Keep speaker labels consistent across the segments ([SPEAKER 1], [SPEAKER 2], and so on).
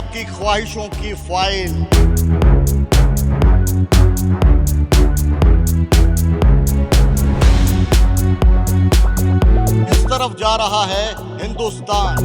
[SPEAKER 1] आपकी ख्वाहिशों की फाइल। किस तरफ जा रहा है हिंदुस्तान?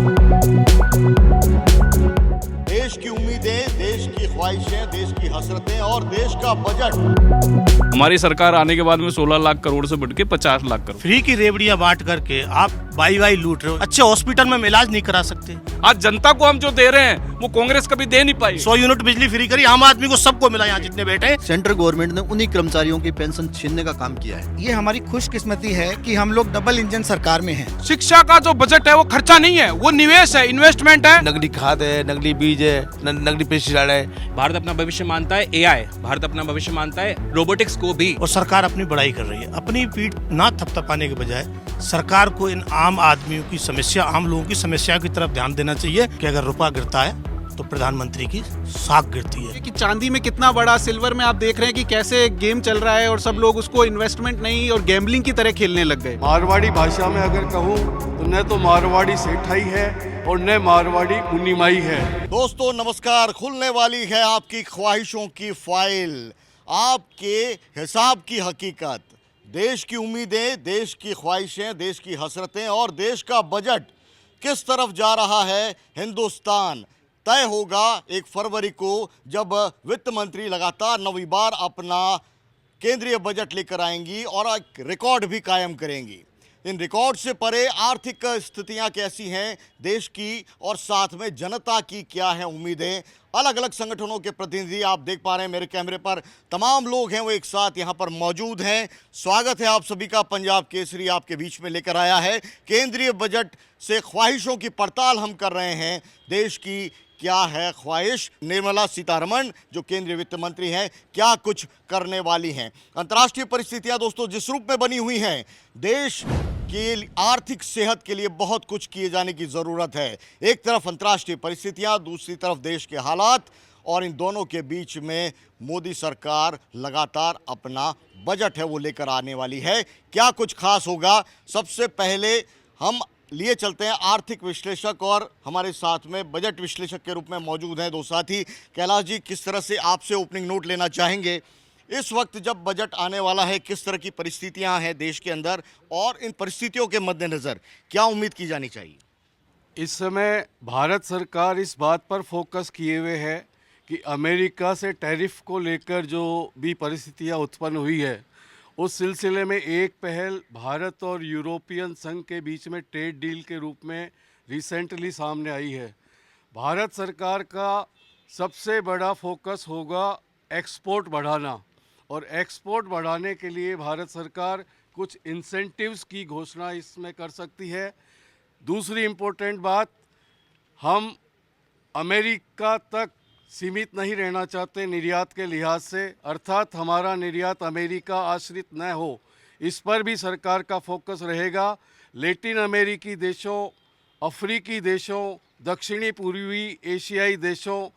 [SPEAKER 1] देश की उम्मीदें, देश की ख्वाहिशें, देश की हसरतें और देश का बजट।
[SPEAKER 2] हमारी सरकार आने के बाद में 16 लाख करोड़ से बढ़ के 50 लाख करोड़।
[SPEAKER 3] फ्री की रेवड़ियां बांट करके आप वाई लूट रहे हो। अच्छे हॉस्पिटल में इलाज नहीं करा सकते।
[SPEAKER 2] आज जनता को हम जो दे रहे हैं वो कांग्रेस कभी दे नहीं पाई।
[SPEAKER 3] 100 यूनिट बिजली फ्री करी, आम आदमी को सबको मिला। यहाँ जितने बैठे
[SPEAKER 4] सेंट्रल गवर्नमेंट ने उन्हीं कर्मचारियों की पेंशन छीनने का काम किया है।
[SPEAKER 5] ये हमारी खुशकिस्मती है कि हम लोग डबल इंजन सरकार में हैं।
[SPEAKER 2] शिक्षा का जो बजट है वो खर्चा नहीं है, वो निवेश है, इन्वेस्टमेंट है।
[SPEAKER 6] नकली खाद है, नकली बीज है, नकली पेस्टिसाइड है।
[SPEAKER 7] भारत अपना भविष्य मानता है एआई, भारत अपना भविष्य मानता है रोबोटिक्स को भी।
[SPEAKER 3] और सरकार अपनी बड़ाई कर रही है। अपनी पीठ ना थपथपाने के बजाय सरकार को इन आम आदमियों की समस्या, आम लोगों की समस्या की तरफ ध्यान देना चाहिए कि अगर रुपया गिरता है तो प्रधानमंत्री की साख गिरती है।
[SPEAKER 5] कि चांदी में कितना बड़ा, सिल्वर में आप देख रहे हैं कि कैसे गेम चल रहा है और सब लोग उसको इन्वेस्टमेंट नहीं और गैम्बलिंग की तरह खेलने लग गए।
[SPEAKER 8] मारवाड़ी भाषा में अगर कहूँ तो न तो मारवाड़ी सेठाई है और न मारवाड़ी मुनीमाई है।
[SPEAKER 1] दोस्तों नमस्कार, खुलने वाली है आपकी ख्वाहिशों की फाइल, आपके हिसाब की हकीकत। देश की उम्मीदें, देश की ख्वाहिशें, देश की हसरतें और देश का बजट किस तरफ जा रहा है हिंदुस्तान, तय होगा 1 फरवरी को, जब वित्त मंत्री लगातार 9वीं बार अपना केंद्रीय बजट लेकर आएंगी और एक रिकॉर्ड भी कायम करेंगी। इन रिकॉर्ड से परे आर्थिक स्थितियां कैसी हैं देश की और साथ में जनता की क्या है उम्मीदें। अलग अलग संगठनों के प्रतिनिधि आप देख पा रहे हैं मेरे कैमरे पर, तमाम लोग हैं वो एक साथ यहाँ पर मौजूद हैं। स्वागत है आप सभी का। पंजाब केसरी आपके बीच में लेकर आया है। केंद्रीय बजट से ख्वाहिशों की पड़ताल हम कर रहे हैं। देश की क्या है ख्वाहिश, निर्मला सीतारमण जो केंद्रीय वित्त मंत्री हैं क्या कुछ करने वाली हैं। अंतर्राष्ट्रीय परिस्थितियां दोस्तों जिस रूप में बनी हुई हैं, देश की आर्थिक सेहत के लिए बहुत कुछ किए जाने की ज़रूरत है। एक तरफ अंतर्राष्ट्रीय परिस्थितियां, दूसरी तरफ देश के हालात, और इन दोनों के बीच में मोदी सरकार लगातार अपना बजट है वो लेकर आने वाली है। क्या कुछ खास होगा, सबसे पहले हम लिए चलते हैं आर्थिक विश्लेषक और हमारे साथ में बजट विश्लेषक के रूप में मौजूद हैं 2 साथी। कैलाश जी, किस तरह से आपसे ओपनिंग नोट लेना चाहेंगे इस वक्त जब बजट आने वाला है, किस तरह की परिस्थितियां हैं देश के अंदर और इन परिस्थितियों के मद्देनज़र क्या उम्मीद की जानी चाहिए?
[SPEAKER 8] इस समय भारत सरकार इस बात पर फोकस किए हुए है कि अमेरिका से टैरिफ को लेकर जो भी परिस्थितियां उत्पन्न हुई है, उस सिलसिले में एक पहल भारत और यूरोपियन संघ के बीच में ट्रेड डील के रूप में रिसेंटली सामने आई है। भारत सरकार का सबसे बड़ा फोकस होगा एक्सपोर्ट बढ़ाना, और एक्सपोर्ट बढ़ाने के लिए भारत सरकार कुछ इंसेंटिव्स की घोषणा इसमें कर सकती है। दूसरी इम्पोर्टेंट बात, हम अमेरिका तक सीमित नहीं रहना चाहते निर्यात के लिहाज से, अर्थात हमारा निर्यात अमेरिका आश्रित न हो, इस पर भी सरकार का फोकस रहेगा। लैटिन अमेरिकी देशों, अफ्रीकी देशों, दक्षिणी पूर्वी एशियाई देशों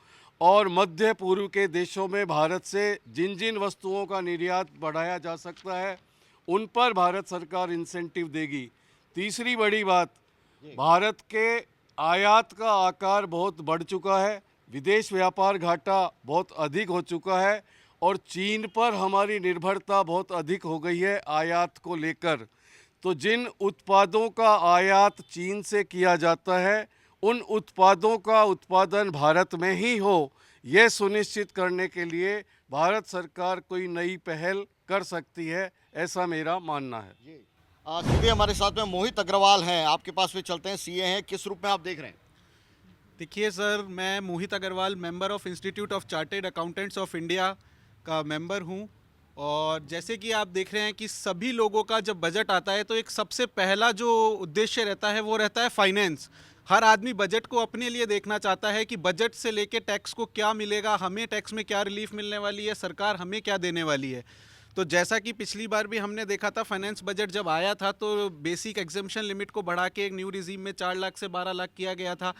[SPEAKER 8] और मध्य पूर्व के देशों में भारत से जिन जिन वस्तुओं का निर्यात बढ़ाया जा सकता है उन पर भारत सरकार इंसेंटिव देगी। तीसरी बड़ी बात, भारत के आयात का आकार बहुत बढ़ चुका है, विदेश व्यापार घाटा बहुत अधिक हो चुका है और चीन पर हमारी निर्भरता बहुत अधिक हो गई है आयात को लेकर। तो जिन उत्पादों का आयात चीन से किया जाता है उन उत्पादों का उत्पादन भारत में ही हो, यह सुनिश्चित करने के लिए भारत सरकार कोई नई पहल कर सकती है, ऐसा मेरा मानना है।
[SPEAKER 1] सीधे हमारे साथ में मोहित अग्रवाल हैं, आपके पास में चलते हैं। सीए हैं, किस रूप में आप देख रहे हैं?
[SPEAKER 5] देखिए सर, मैं Mohit Agarwal, member of Institute of Chartered Accountants of India का मेंबर हूं, और जैसे कि आप देख रहे हैं कि सभी लोगों का जब बजट आता है तो एक सबसे पहला जो उद्देश्य रहता है वो रहता है फाइनेंस। हर आदमी बजट को अपने लिए देखना चाहता है कि बजट से लेके टैक्स को क्या मिलेगा, हमें टैक्स में क्या रिलीफ मिलने वाली है, सरकार हमें क्या देने वाली है। तो जैसा कि पिछली बार भी हमने देखा था, फाइनेंस बजट जब आया था तो बेसिक एग्जेम्पशन लिमिट को बढ़ा के एक न्यू रिजीम में 4 लाख से 12 लाख किया गया था।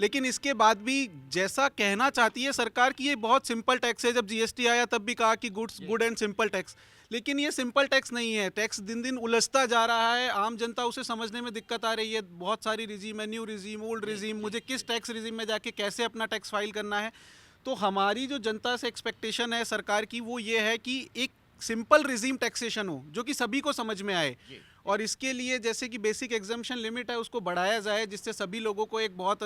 [SPEAKER 5] लेकिन इसके बाद भी जैसा कहना चाहती है सरकार कि ये बहुत सिंपल टैक्स है, जब जीएसटी आया तब भी कहा कि गुड एंड सिंपल टैक्स, लेकिन ये सिंपल टैक्स नहीं है। टैक्स दिन दिन उलझता जा रहा है, आम जनता उसे समझने में दिक्कत आ रही है। बहुत सारी रिजीम है, न्यू रिजीम, ओल्ड रिजीम, मुझे किस टैक्स रिजीम में जाके कैसे अपना टैक्स फाइल करना है। तो हमारी जो जनता से एक्सपेक्टेशन है सरकार की वो ये है कि एक सिंपल रिजीम टैक्सेशन हो जो कि सभी को समझ में आए, और इसके लिए जैसे कि बेसिक एग्जम्पशन लिमिट है उसको बढ़ाया जाए, जिससे सभी लोगों को एक बहुत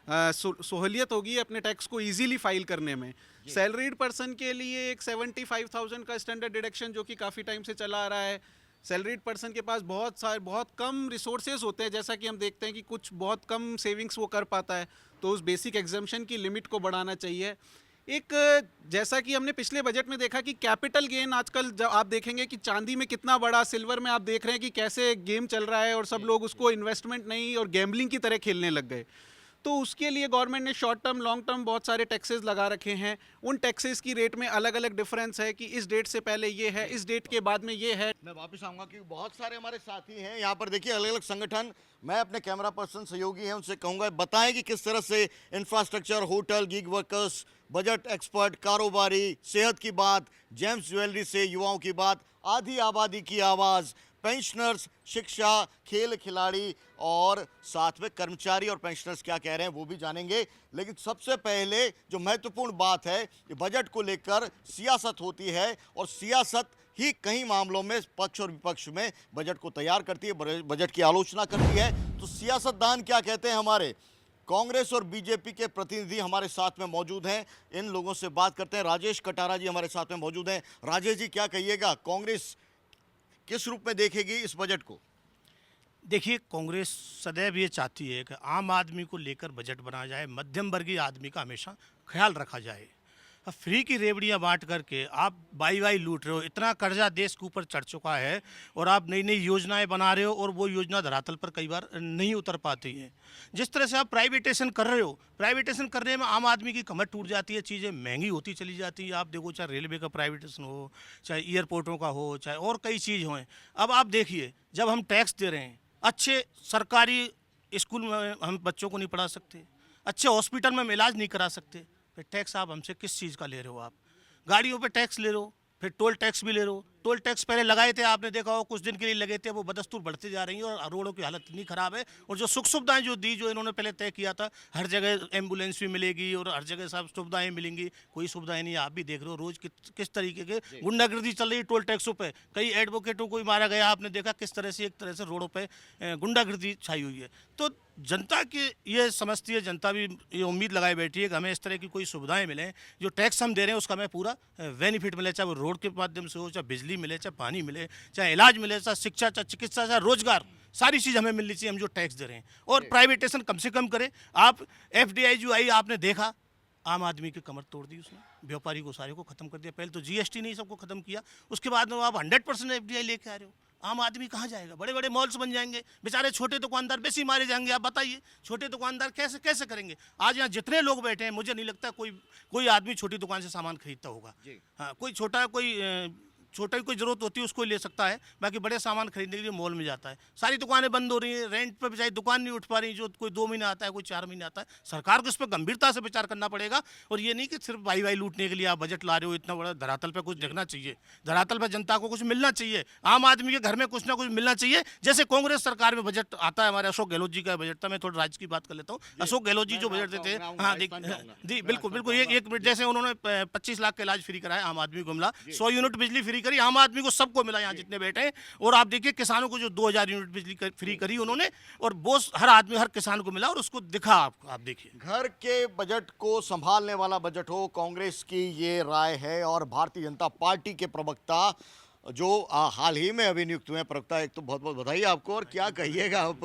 [SPEAKER 5] सहूलियत होगी अपने टैक्स को इजीली फाइल करने में। सैलरीड पर्सन के लिए एक 75,000 का स्टैंडर्ड डिडक्शन जो कि काफ़ी टाइम से चला आ रहा है। सैलरीड पर्सन के पास बहुत कम रिसोर्सेज होते हैं, जैसा कि हम देखते हैं कि कुछ बहुत कम सेविंग्स वो कर पाता है, तो उस बेसिक एग्जम्पशन की लिमिट को बढ़ाना चाहिए। एक जैसा कि हमने पिछले बजट में देखा कि कैपिटल गेन आजकल जब आप देखेंगे कि चांदी में कितना बड़ा, सिल्वर में आप देख रहे हैं कि कैसे गेम चल रहा है और सब लोग उसको इन्वेस्टमेंट नहीं और गैम्बलिंग की तरह खेलने लग गए। तो उसके लिए गवर्नमेंट ने शॉर्ट टर्म लॉन्ग टर्म बहुत सारे टैक्सेस लगा रखे हैं। उन टैक्सेस की रेट में अलग अलग डिफरेंस है कि इस डेट से पहले ये है, इस डेट के बाद में ये है।
[SPEAKER 1] मैं वापस आऊंगा कि बहुत सारे हमारे साथी हैं यहाँ पर, देखिए अलग अलग संगठन। मैं अपने कैमरा पर्सन सहयोगी हैं उनसे कहूँगा बताएं कि किस तरह से infrastructure, hotel, gig workers, budget expert, कारोबारी, सेहत की बात, जेम्स ज्वेलरी से युवाओं की बात, आधी आबादी की आवाज़, पेंशनर्स, शिक्षा, खेल खिलाड़ी और साथ में कर्मचारी और पेंशनर्स क्या कह रहे हैं वो भी जानेंगे। लेकिन सबसे पहले जो महत्वपूर्ण बात है कि बजट को लेकर सियासत होती है और सियासत ही कई मामलों में पक्ष और विपक्ष में बजट को तैयार करती है, बजट की आलोचना करती है। तो सियासतदान क्या कहते हैं हमारे कांग्रेस और बीजेपी के प्रतिनिधि हमारे साथ में मौजूद हैं, इन लोगों से बात करते हैं। राजेश कटारा जी हमारे साथ में मौजूद हैं। राजेश जी क्या कहिएगा, कांग्रेस किस रूप में देखेगी इस बजट को?
[SPEAKER 3] देखिए, कांग्रेस सदैव ये चाहती है कि आम आदमी को लेकर बजट बनाया जाए, मध्यम वर्गीय आदमी का हमेशा ख्याल रखा जाए। अब फ्री की रेवड़ियाँ बांट करके आप वाई लूट रहे हो, इतना कर्जा देश के ऊपर चढ़ चुका है और आप नई नई योजनाएं बना रहे हो और वो योजना धरातल पर कई बार नहीं उतर पाती है। जिस तरह से आप प्राइवेटेशन कर रहे हो, प्राइवेटेशन करने में आम आदमी की कमर टूट जाती है, चीज़ें महंगी होती चली जाती है। आप देखो, चाहे रेलवे का प्राइवेटेशन हो, चाहे एयरपोर्टों का हो, चाहे और कई चीज़ हों। अब आप देखिए, जब हम टैक्स दे रहे हैं, अच्छे सरकारी स्कूल में हम बच्चों को नहीं पढ़ा सकते, अच्छे हॉस्पिटल में हम इलाज नहीं करा सकते, फिर टैक्स आप हमसे किस चीज़ का ले रहे हो? आप गाड़ियों पे टैक्स ले रहे हो, फिर टोल टैक्स भी ले रहे हो। टोल टैक्स पहले लगाए थे, आपने देखा हो कुछ दिन के लिए लगे थे, वो बदस्तूर बढ़ते जा रही हैं और रोडों की हालत इतनी ख़राब है। और जो सुख सुविधाएं जो दी, जो इन्होंने पहले तय किया था, हर जगह एम्बुलेंस भी मिलेगी और हर जगह सब सुविधाएं मिलेंगी, कोई सुविधाएं नहीं। आप भी देख रहे हो रोज़ किस तरीके के गुंडागर्दी चल रही है टोल टैक्सों पर। कई एडवोकेटों को भी मारा गया, आपने देखा किस तरह से एक तरह से रोडों पर गुंडागर्दी छाई हुई है। तो जनता की ये समझती है, जनता भी ये उम्मीद लगाए बैठी है कि हमें इस तरह की कोई सुविधाएं मिलें, जो टैक्स हम दे रहे हैं उसका हमें पूरा बेनिफिट मिले, चाहे वो रोड के माध्यम से हो, चाहे बिजली मिले, चाहे पानी मिले, चाहे इलाज मिले, चाहे शिक्षा, चाहे चिकित्सा, चाहे रोजगार, सारी चीज़ हमें मिलनी चाहिए, हम जो टैक्स दे रहे हैं। और प्राइवेटेशन कम से कम करें। आप FDI जो आई, आपने देखा, आम आदमी की कमर तोड़ दी उसने, व्यापारी को सारे को खत्म कर दिया। पहले तो GST नहीं सबको खत्म किया, उसके बाद में आप 100% FDI लेके आ रहे हो। आम आदमी कहाँ जाएगा? बड़े बड़े मॉल्स बन जाएंगे, बेचारे छोटे दुकानदार बेसी मारे जाएंगे। आप बताइए, छोटे दुकानदार कैसे करेंगे? आज यहाँ जितने लोग बैठे हैं, मुझे नहीं लगता कोई आदमी छोटी दुकान से सामान खरीदता होगा। हाँ, कोई छोटा की कोई ज़रूरत होती है उसको ले सकता है, बाकी बड़े सामान खरीदने के लिए मॉल में जाता है। सारी दुकानें बंद हो रही हैं, रेंट पर बेचारी दुकान नहीं उठ पा रही, जो कोई 2 महीने आता है, कोई 4 महीने आता है। सरकार को इस पर गंभीरता से विचार करना पड़ेगा। और ये नहीं कि सिर्फ वाई लूटने के लिए आप बजट ला रहे हो। इतना बड़ा धरातल पर कुछ देखना चाहिए, धरातल पर जनता को कुछ मिलना चाहिए, आम आदमी के घर में कुछ ना कुछ मिलना चाहिए। जैसे कांग्रेस सरकार में बजट आता है, हमारे अशोक गहलोत जी का बजट था। मैं थोड़ा राज्य की बात कर लेता हूँ। अशोक गहलोत जी जो बजट देते हैं, हाँ जी बिल्कुल, एक मिनट। जैसे उन्होंने 25 लाख का इलाज फ्री कराया, आम आदमी को मिला। 100 यूनिट बिजली फ्री करी, आम आदमी को सबको मिला, यहाँ जितने बैठे हैं। और आप देखिए, किसानों को जो 2000 यूनिट बिजली फ्री करी उन्होंने, और वो हर किसान को मिला और उसको दिखा। आप देखिए,
[SPEAKER 1] घर के बजट को संभालने वाला बजट हो, कांग्रेस की ये राय है। और भारतीय जनता पार्टी के प्रवक्ता जो हाल ही में अभी नियुक्त हुए हैं, प्रवक्ता, एक तो बहुत बहुत बधाई आपको। और क्या कहिएगा आप,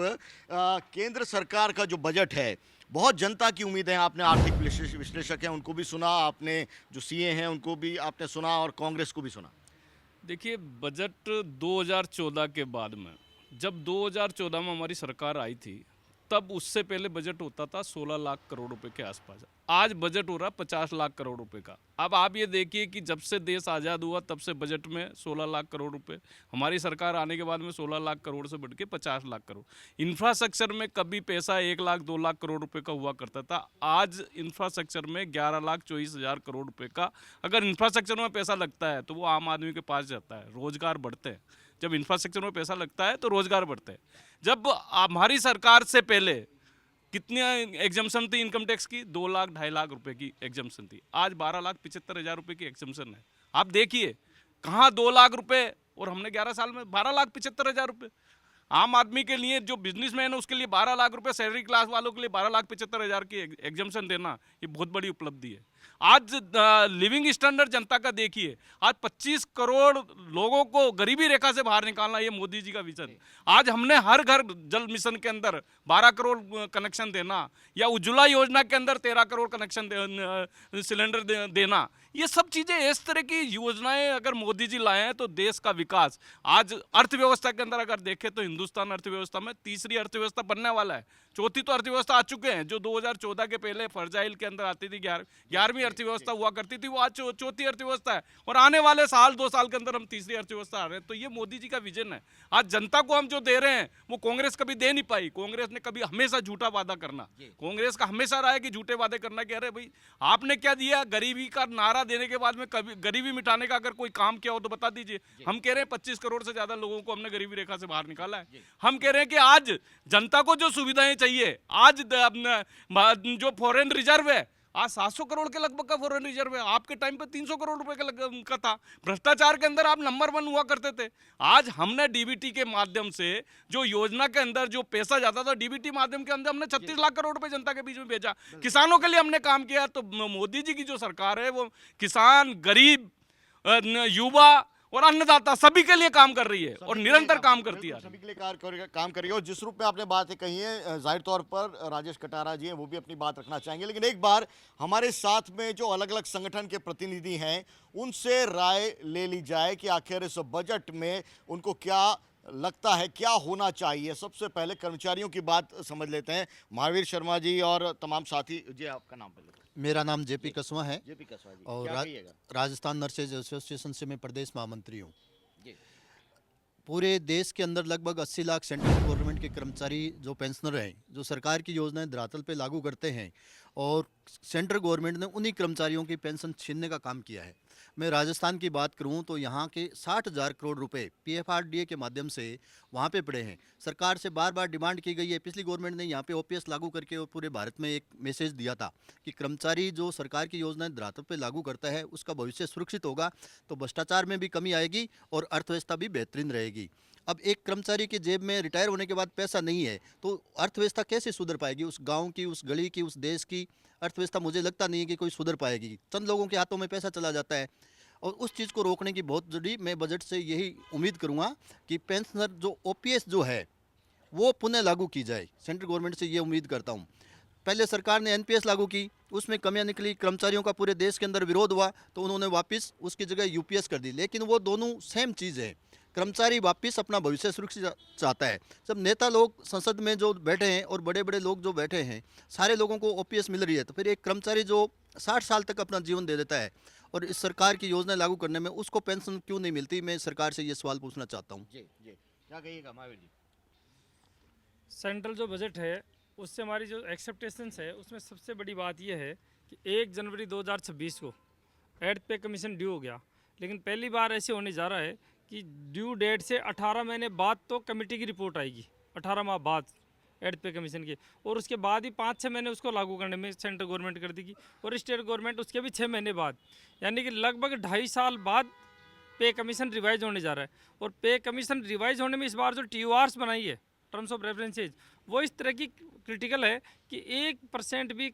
[SPEAKER 1] केंद्र सरकार का जो बजट है, बहुत जनता की उम्मीद है। आपने आर्थिक विश्लेषक हैं उनको भी सुना, आपने जो CA हैं उनको भी आपने सुना, और कांग्रेस को भी सुना।
[SPEAKER 9] देखिए, बजट 2014 के बाद में, जब 2014 में हमारी सरकार आई थी, तब उससे पहले बजट होता था 16 लाख करोड़ रुपए के आसपास। आज बजट हो रहा 50 लाख करोड़ रुपए का। अब आप ये देखिए कि जब से देश आज़ाद हुआ तब से बजट में 16 लाख करोड़ रुपए, हमारी सरकार आने के बाद में 16 लाख करोड़ से बढ़ के 50 लाख करोड़। इंफ्रास्ट्रक्चर में कभी पैसा 1 लाख 2 लाख करोड़ रुपए का हुआ करता था, आज इंफ्रास्ट्रक्चर में 11 लाख 24 हज़ार करोड़ रुपए का अगर इंफ्रास्ट्रक्चर में पैसा लगता है तो वो आम आदमी के पास जाता है, रोजगार बढ़ते हैं। जब इंफ्रास्ट्रक्चर में पैसा लगता है तो रोजगार बढ़ते हैं। जब हमारी सरकार से पहले कितनी एग्जम्पशन थी इनकम टैक्स की? 2 लाख 2.5 लाख रुपए की एग्जम्पशन थी, आज 12 लाख 75 हज़ार रुपए की एग्जम्पशन है। आप देखिए कहाँ 2 लाख रुपए और हमने 11 साल में 12 लाख 75 हज़ार रुपए। आम आदमी के लिए जो बिजनेसमैन है उसके लिए 12 लाख रुपए, सैलरी क्लास वालों के लिए 12 लाख 75 हज़ार की एग्जम्पशन देना ये बहुत बड़ी उपलब्धि है। आज लिविंग स्टैंडर्ड जनता का देखिए, आज 25 करोड़ लोगों को गरीबी रेखा से बाहर निकालना ये मोदी जी का विजन। आज हमने हर घर जल मिशन के अंदर 12 करोड़ कनेक्शन देना, या उज्ज्वला योजना के अंदर 13 करोड़ कनेक्शन सिलेंडर देना, ये सब चीज़ें इस तरह की योजनाएं अगर मोदी जी लाए हैं तो देश का विकास। आज अर्थव्यवस्था के अंदर अगर देखें तो हिंदुस्तान अर्थव्यवस्था में तीसरी अर्थव्यवस्था बनने वाला है। चौथी तो अर्थव्यवस्था आ चुके हैं, जो 2014 के पहले फर्जाइल के अंदर आती थी, 11वीं अर्थव्यवस्था हुआ करती थी, वो आज चौथी अर्थव्यवस्था है। और आने वाले साल 2 साल के अंदर हम तीसरी अर्थव्यवस्था आ रहे हैं। तो ये मोदी जी का विजन है। आज जनता को हम जो दे रहे हैं वो कांग्रेस कभी दे नहीं पाई। कांग्रेस ने कभी हमेशा झूठा वादा करना, कांग्रेस का हमेशा रहा है कि झूठे वादे करना कि अरे भाई आपने क्या दिया। गरीबी का नारा देने के बाद में कभी गरीबी मिटाने का अगर कोई काम किया हो तो बता दीजिए। हम कह रहे हैं 25 करोड़ से ज्यादा लोगों को हमने गरीबी रेखा से बाहर निकाला है। हम कह रहे हैं कि आज जनता को जो सुविधाएं चाहिए, आज जो फॉरेन रिजर्व है, आज 700 करोड़ के लगभग का फॉरेन रिजर्व है, आपके टाइम पे 300 करोड़ रुपए का था। भ्रष्टाचार के अंदर आप नंबर 1 हुआ करते थे। आज हमने डीबीटी के माध्यम से जो योजना के अंदर जो पैसा जाता था, डीबीटी माध्यम के अंदर हमने 36 लाख करोड़ रुपए जनता के बीच में भेजा। किसानों के लिए हमने काम किया। तो मोदी जी की जो सरकार है वो किसान, गरीब, युवा और अन्नदाता सभी के लिए काम कर रही है और निरंतर काम करती है।
[SPEAKER 1] सभी के लिए काम कर रही है। और जिस रूप में आपने बातें कही है, जाहिर तौर पर राजेश कटारा जी हैं, वो भी अपनी बात रखना चाहेंगे। लेकिन एक बार हमारे साथ में जो अलग अलग संगठन के प्रतिनिधि हैं उनसे राय ले ली जाए कि आखिर इस बजट में उनको क्या लगता है, क्या होना चाहिए। सबसे पहले कर्मचारियों की बात समझ लेते हैं। महावीर शर्मा जी और तमाम साथी जी, आपका नाम पहले।
[SPEAKER 4] मेरा नाम जेपी कसवा है
[SPEAKER 1] जेपी कसवा जी,
[SPEAKER 4] और
[SPEAKER 1] क्या कहिएगा?
[SPEAKER 4] राजस्थान नर्सेज एसोसिएशन से मैं प्रदेश महामंत्री हूँ। पूरे देश के अंदर लगभग 80 लाख सेंट्रल गवर्नमेंट के कर्मचारी जो पेंशनर हैं, जो सरकार की योजनाएं धरातल पे लागू करते हैं, और सेंट्रल गवर्नमेंट ने उन्हीं कर्मचारियों की पेंशन छीनने का काम किया है। मैं राजस्थान की बात करूं तो यहाँ के 60,000 करोड़ रुपए पीएफआरडीए के माध्यम से वहाँ पे पड़े हैं। सरकार से बार बार डिमांड की गई है। पिछली गवर्नमेंट ने यहाँ पे ओपीएस लागू करके और पूरे भारत में एक मैसेज दिया था कि कर्मचारी जो सरकार की योजनाएं धरातल पे लागू करता है उसका भविष्य सुरक्षित होगा, तो भ्रष्टाचार में भी कमी आएगी और अर्थव्यवस्था भी बेहतरीन रहेगी। अब एक कर्मचारी की जेब में रिटायर होने के बाद पैसा नहीं है तो अर्थव्यवस्था कैसे सुधर पाएगी? उस गाँव की, उस गली की, उस देश की अर्थव्यवस्था मुझे लगता नहीं है कि कोई सुधर पाएगी। चंद लोगों के हाथों में पैसा चला जाता है और उस चीज़ को रोकने की बहुत जरूरी। मैं बजट से यही उम्मीद करूंगा कि पेंशनर जो ओपीएस जो है वो पुनः लागू की जाए। सेंट्रल गवर्नमेंट से ये उम्मीद करता हूं। पहले सरकार ने एनपीएस लागू की, उसमें कमियां निकली, कर्मचारियों का पूरे देश के अंदर विरोध हुआ, तो उन्होंने वापस उसकी जगह यूपीएस कर दी। लेकिन वो दोनों सेम चीज़ है। कर्मचारी वापस अपना भविष्य सुरक्षित चाहता है। सब नेता लोग संसद में जो बैठे हैं और बड़े बड़े लोग जो बैठे हैं, सारे लोगों को ओपीएस मिल रही है, तो फिर एक कर्मचारी जो 60 साल तक अपना जीवन दे देता है और इस सरकार की योजना लागू करने में उसको पेंशन क्यों नहीं मिलती? मैं सरकार से ये सवाल पूछना चाहता हूँ।
[SPEAKER 1] जी जी, क्या कहिएगा महावीर जी?
[SPEAKER 10] सेंट्रल जो बजट है उससे हमारी जो एक्सेप्टेशंस है उसमें सबसे बड़ी बात यह है कि 1 जनवरी 2026 को एर्थ पे कमीशन ड्यू हो गया। लेकिन पहली बार ऐसे होने जा रहा है कि ड्यू डेट से 18 महीने बाद तो कमेटी की रिपोर्ट आएगी, 18 माह बाद एर्थ पे कमीशन के, और उसके बाद ही 5-6 महीने उसको लागू करने में सेंट्रल गवर्नमेंट कर देगी और स्टेट गवर्नमेंट उसके भी 6 महीने बाद, यानी कि लगभग 2.5 साल बाद पे कमीशन रिवाइज होने जा रहा है। और पे कमीशन रिवाइज होने में इस बार जो TORs बनाई है, टर्म्स ऑफ रेफरेंसेज, वो इस तरह की क्रिटिकल है कि 1% भी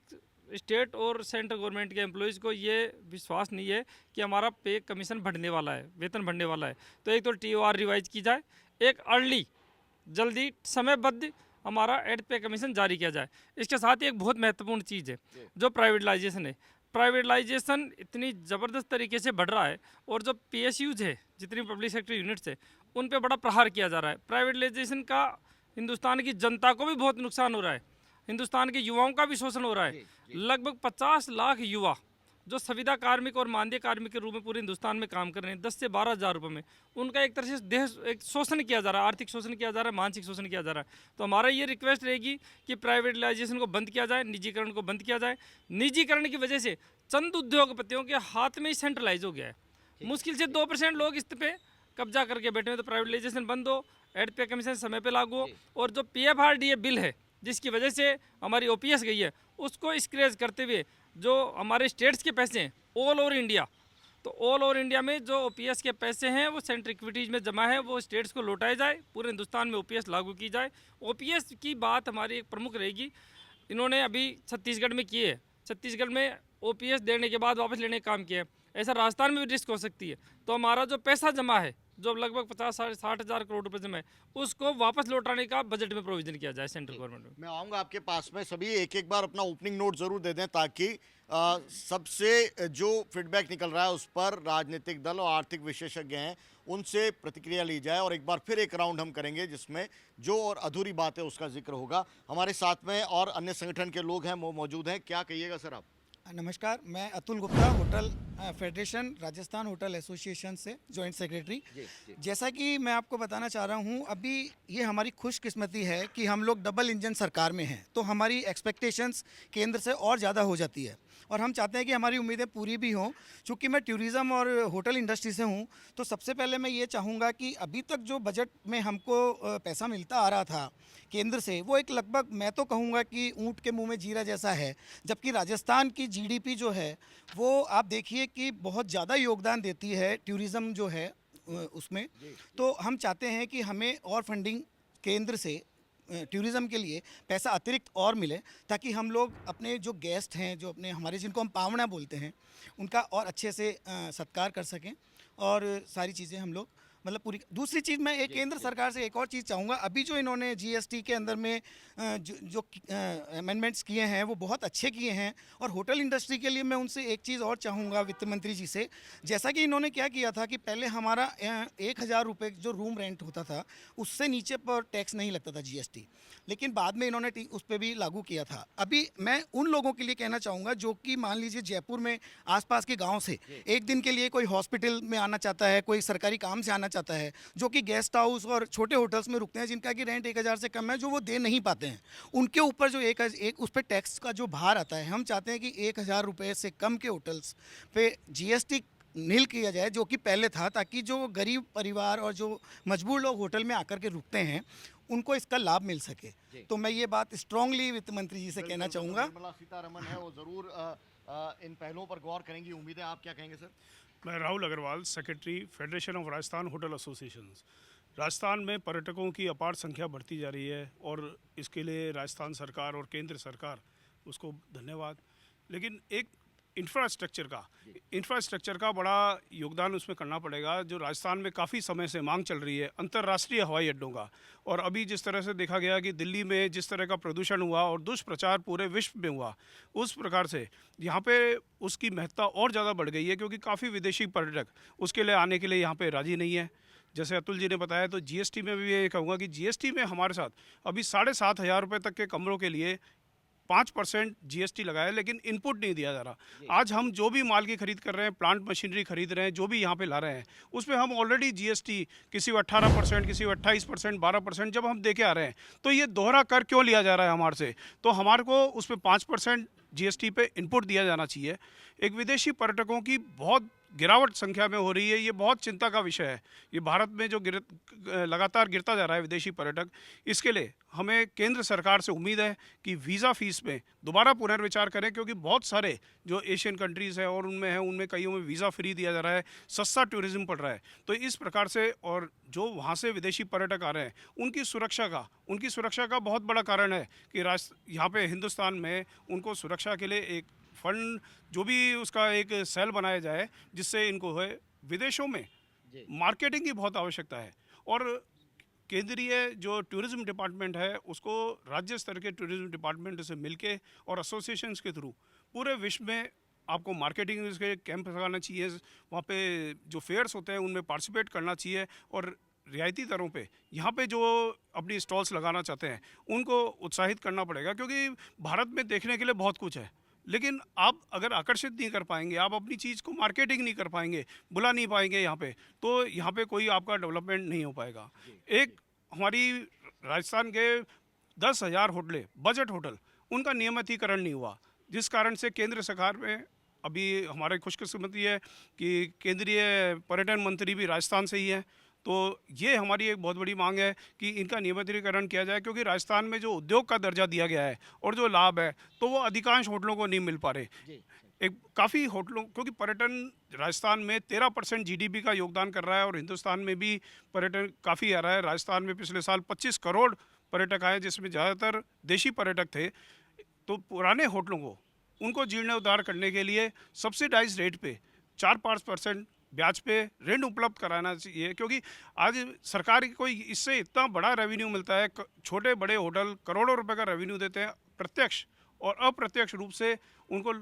[SPEAKER 10] स्टेट और सेंट्रल गवर्नमेंट के एम्प्लॉयज़ को ये विश्वास नहीं है कि हमारा पे कमीशन बढ़ने वाला है, वेतन बढ़ने वाला है। तो एक तो TOR रिवाइज की जाए, एक अर्ली जल्दी समयबद्ध हमारा एर्थ पे कमीशन जारी किया जाए। इसके साथ ही एक बहुत महत्वपूर्ण चीज़ है जो प्राइवेटाइजेशन है। प्राइवेटाइजेशन इतनी ज़बरदस्त तरीके से बढ़ रहा है और जो PSUs है, जितनी पब्लिक सेक्टर यूनिट्स है, उन पे बड़ा प्रहार किया जा रहा है। प्राइवेटाइजेशन का हिंदुस्तान की जनता को भी बहुत नुकसान हो रहा है, हिंदुस्तान के युवाओं का भी शोषण हो रहा है। लगभग 50 लाख युवा जो संविदा कार्मिक और मानदेय कार्मिक के रूप में पूरे हिंदुस्तान में काम कर रहे हैं 10 से 12 हज़ार रुपये में, उनका एक तरह से देश एक शोषण किया जा रहा है, आर्थिक शोषण किया जा रहा है, मानसिक शोषण किया जा रहा है। तो हमारा ये रिक्वेस्ट रहेगी कि प्राइवेटाइजेशन को बंद किया जाए, निजीकरण को बंद किया जाए। निजीकरण की वजह से चंद उद्योगपतियों के हाथ में ही सेंट्रलाइज हो गया है। मुश्किल से 2% लोग इस पे कब्जा करके बैठे हैं। तो प्राइवेटाइजेशन बंद हो, एड पे कमीशन समय पे लागू हो, और जो PFRDA बिल है जिसकी वजह से हमारी OPS गई है उसको स्क्रेच करते हुए जो हमारे स्टेट्स के पैसे हैं ऑल ओवर इंडिया, तो ऑल ओवर इंडिया में जो OPS के पैसे हैं वो सेंट्रल इक्विटीज़ में जमा है, वो स्टेट्स को लौटाए जाए, पूरे हिंदुस्तान में OPS लागू की जाए। OPS की बात हमारी एक प्रमुख रहेगी। इन्होंने अभी छत्तीसगढ़ में किए है, छत्तीसगढ़ में OPS देने के बाद वापस लेने का काम किया है, ऐसा राजस्थान में भी रिस्क हो सकती है। तो हमारा जो पैसा जमा है जो लगभग 50-60 हज़ार करोड़ रुपए जमा है उसको वापस लौटाने का बजट में प्रोविजन किया जाए सेंट्रल गवर्नमेंट में।
[SPEAKER 1] मैं आऊँगा आपके पास में, सभी एक बार अपना ओपनिंग नोट ज़रूर दे दें ताकि सबसे जो फीडबैक निकल रहा है उस पर राजनीतिक दल और आर्थिक विशेषज्ञ हैं उनसे प्रतिक्रिया ली जाए, और एक बार फिर एक राउंड हम करेंगे जिसमें जो और अधूरी बात है उसका जिक्र होगा। हमारे साथ में और अन्य संगठन के लोग हैं वो मौजूद हैं। क्या कहिएगा सर आप?
[SPEAKER 11] नमस्कार, मैं Atul Gupta, hotel federation Rajasthan hotel association से जॉइंट सेक्रेटरी। जैसा कि मैं आपको बताना चाह रहा हूं, अभी ये हमारी खुशकिस्मती है कि हम लोग डबल इंजन सरकार में हैं, तो हमारी एक्सपेक्टेशंस केंद्र से और ज़्यादा हो जाती है और हम चाहते हैं कि हमारी उम्मीदें पूरी भी हों। चूँकि मैं टूरिज़्म और होटल इंडस्ट्री से हूँ, तो सबसे पहले मैं ये चाहूँगा कि अभी तक जो बजट में हमको पैसा मिलता आ रहा था केंद्र से, वो एक लगभग मैं तो कहूँगा कि ऊँट के मुंह में जीरा जैसा है। जबकि राजस्थान की GDP जो है वो आप देखिए कि बहुत ज़्यादा योगदान देती है टूरिज़्म जो है उसमें। तो हम चाहते हैं कि हमें और फंडिंग केंद्र से टूरिज़्म के लिए पैसा अतिरिक्त और मिले, ताकि हम लोग अपने जो गेस्ट हैं, जो अपने हमारे जिनको हम पावना बोलते हैं, उनका और अच्छे से सत्कार कर सकें और सारी चीज़ें हम लोग मतलब पूरी। दूसरी चीज़ मैं एक केंद्र सरकार से एक और चीज़ चाहूँगा, अभी जो इन्होंने GST के अंदर में जो अमेंडमेंट्स किए हैं वो बहुत अच्छे किए हैं। और होटल इंडस्ट्री के लिए मैं उनसे एक चीज़ और चाहूँगा वित्त मंत्री जी से, जैसा कि इन्होंने क्या किया था कि पहले हमारा 1,000 रुपये जो रूम रेंट होता था उससे नीचे पर टैक्स नहीं लगता था GST, लेकिन बाद में इन्होंने उस पर भी लागू किया था। अभी मैं उन लोगों के लिए कहना चाहूँगा जो कि मान लीजिए जयपुर में आसपास के गाँव से एक दिन के लिए कोई हॉस्पिटल में आना चाहता है, कोई सरकारी काम से आना चाहता है, जो कि गेस्ट हाउस और छोटे होटल्स में रुकते हैं जिनका कि रेंट 1,000 से कम है, जो वो दे नहीं पाते हैं, उनके ऊपर जो एक उस पर टैक्स का जो भार आता है, हम चाहते हैं कि 1,000 रुपये से कम के होटल्स पे GST नील किया जाए जो कि पहले था, ताकि जो गरीब परिवार और जो मजबूर लोग होटल में आकर के रुकते हैं उनको इसका लाभ मिल सके। तो मैं ये बात स्ट्रांगली वित्त मंत्री जी से कहना चाहूँगा।
[SPEAKER 1] निर्मला सीतारमण है वो ज़रूर इन पहलुओं पर गौर करेंगी, उम्मीद है। आप क्या कहेंगे सर?
[SPEAKER 12] मैं Rahul Agarwal, secretary federation of Rajasthan hotel associations. Rajasthan में पर्यटकों की अपार संख्या बढ़ती जा रही है और इसके लिए राजस्थान सरकार और केंद्र सरकार उसको धन्यवाद। लेकिन एक इंफ्रास्ट्रक्चर का बड़ा योगदान उसमें करना पड़ेगा, जो राजस्थान में काफ़ी समय से मांग चल रही है अंतर्राष्ट्रीय हवाई अड्डों का। और अभी जिस तरह से देखा गया कि दिल्ली में जिस तरह का प्रदूषण हुआ और दुष्प्रचार पूरे विश्व में हुआ, उस प्रकार से यहाँ पे उसकी महत्ता और ज़्यादा बढ़ गई है, क्योंकि काफ़ी विदेशी पर्यटक उसके लिए आने के लिए यहाँ पे राज़ी नहीं है। जैसे अतुल जी ने बताया, तो GST में भी ये कहूँगा कि GST में हमारे साथ अभी 7,500 रुपये तक के कमरों के लिए 5% GST लगाया, लेकिन इनपुट नहीं दिया जा रहा। आज हम जो भी माल की खरीद कर रहे हैं, प्लांट मशीनरी खरीद रहे हैं, जो भी यहाँ पे ला रहे हैं, उसमें हम ऑलरेडी GST किसी को 18%, किसी को 28%, 12% जब हम दे के आ रहे हैं, तो ये दोहरा कर क्यों लिया जा रहा है हमारे से? तो हमारे को उस पर 5% GST पे इनपुट दिया जाना चाहिए। एक विदेशी पर्यटकों की बहुत गिरावट संख्या में हो रही है, ये बहुत चिंता का विषय है। ये भारत में जो लगातार गिरता जा रहा है विदेशी पर्यटक, इसके लिए हमें केंद्र सरकार से उम्मीद है कि वीज़ा फीस में दोबारा पुनर्विचार करें, क्योंकि बहुत सारे जो एशियन कंट्रीज़ हैं और उनमें कईयों में वीज़ा फ्री दिया जा रहा है, सस्ता टूरिज़्म पड़ रहा है। तो इस प्रकार से, और जो वहाँ से विदेशी पर्यटक आ रहे हैं उनकी सुरक्षा का बहुत बड़ा कारण है कि यहाँ पे हिंदुस्तान में उनको सुरक्षा के लिए एक फंड, जो भी उसका एक सेल बनाया जाए, जिससे इनको है विदेशों में मार्केटिंग की बहुत आवश्यकता है। और केंद्रीय जो टूरिज़्म डिपार्टमेंट है उसको राज्य स्तर के टूरिज़्म डिपार्टमेंट से मिलके और एसोसिएशंस के थ्रू पूरे विश्व में आपको मार्केटिंग के कैंप लगाना चाहिए। वहाँ पे जो फेयर्स होते हैं उनमें पार्टिसिपेट करना चाहिए और रियायती दरों पे यहाँ पे जो अपनी स्टॉल्स लगाना चाहते हैं उनको उत्साहित करना पड़ेगा, क्योंकि भारत में देखने के लिए बहुत कुछ है, लेकिन आप अगर आकर्षित नहीं कर पाएंगे, आप अपनी चीज़ को मार्केटिंग नहीं कर पाएंगे, बुला नहीं पाएंगे यहाँ पे, तो यहाँ पे कोई आपका डेवलपमेंट नहीं हो पाएगा। एक हमारी राजस्थान के 10,000 होटलें, बजट होटल, उनका नियमितीकरण नहीं हुआ, जिस कारण से केंद्र सरकार में अभी हमारी खुशकिस्मती है कि केंद्रीय पर्यटन मंत्री भी राजस्थान से ही है। तो ये हमारी एक बहुत बड़ी मांग है कि इनका नियमितीकरण किया जाए, क्योंकि राजस्थान में जो उद्योग का दर्जा दिया गया है और जो लाभ है तो वो अधिकांश होटलों को नहीं मिल पा रहे। एक काफ़ी होटलों, क्योंकि पर्यटन राजस्थान में 13% जीडीपी का योगदान कर रहा है और हिंदुस्तान में भी पर्यटन काफ़ी आ रहा है। राजस्थान में पिछले साल 25 करोड़ पर्यटक आए, जिसमें ज़्यादातर देशी पर्यटक थे। तो पुराने होटलों को उनको जीर्णोद्धार करने के लिए सब्सिडाइज रेट पे 4-5% ब्याज पे ऋण उपलब्ध कराना चाहिए, क्योंकि आज सरकार को इससे इतना बड़ा रेवेन्यू मिलता है। छोटे बड़े होटल करोड़ों रुपए का रेवेन्यू देते हैं, प्रत्यक्ष और अप्रत्यक्ष रूप से उनको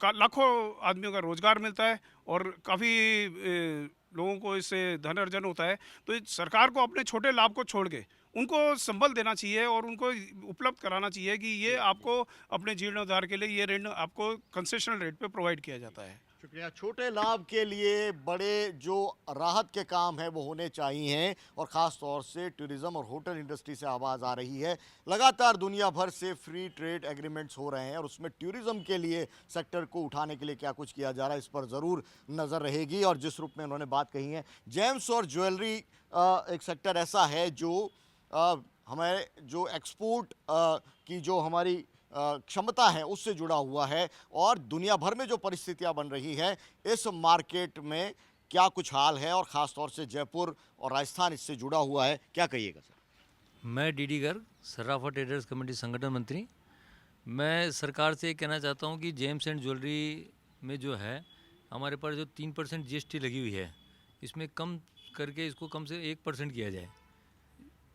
[SPEAKER 12] लाखों आदमियों का रोजगार मिलता है और काफ़ी लोगों को इससे धन अर्जन होता है। तो सरकार को अपने छोटे लाभ को छोड़ के उनको संबल देना चाहिए और उनको उपलब्ध कराना चाहिए कि ये आपको अपने जीर्णोद्धार के लिए ये ऋण आपको कंसेशनल रेट पे प्रोवाइड किया जाता है।
[SPEAKER 1] शुक्रिया। छोटे लाभ के लिए बड़े जो राहत के काम है वो होने चाहिए, और ख़ास तौर से टूरिज़्म और होटल इंडस्ट्री से आवाज़ आ रही है। लगातार दुनिया भर से फ्री ट्रेड एग्रीमेंट्स हो रहे हैं और उसमें टूरिज़्म के लिए सेक्टर को उठाने के लिए क्या कुछ किया जा रहा है, इस पर ज़रूर नज़र रहेगी। और जिस रूप में उन्होंने बात कही है, जेम्स और ज्वेलरी एक सेक्टर ऐसा है जो हमारे जो एक्सपोर्ट की जो हमारी क्षमता है उससे जुड़ा हुआ है, और दुनिया भर में जो परिस्थितियां बन रही है इस मार्केट में क्या कुछ हाल है, और ख़ास तौर से जयपुर और राजस्थान इससे जुड़ा हुआ है, क्या कहिएगा सर?
[SPEAKER 13] मैं डीडी गर्ग, सर्राफा ट्रेडर्स कमेटी संगठन मंत्री। मैं सरकार से कहना चाहता हूं कि जेम्स एंड ज्वेलरी में जो है हमारे पास जो 3% जीएसटी लगी हुई है, इसमें कम करके इसको कम से 1% किया जाए।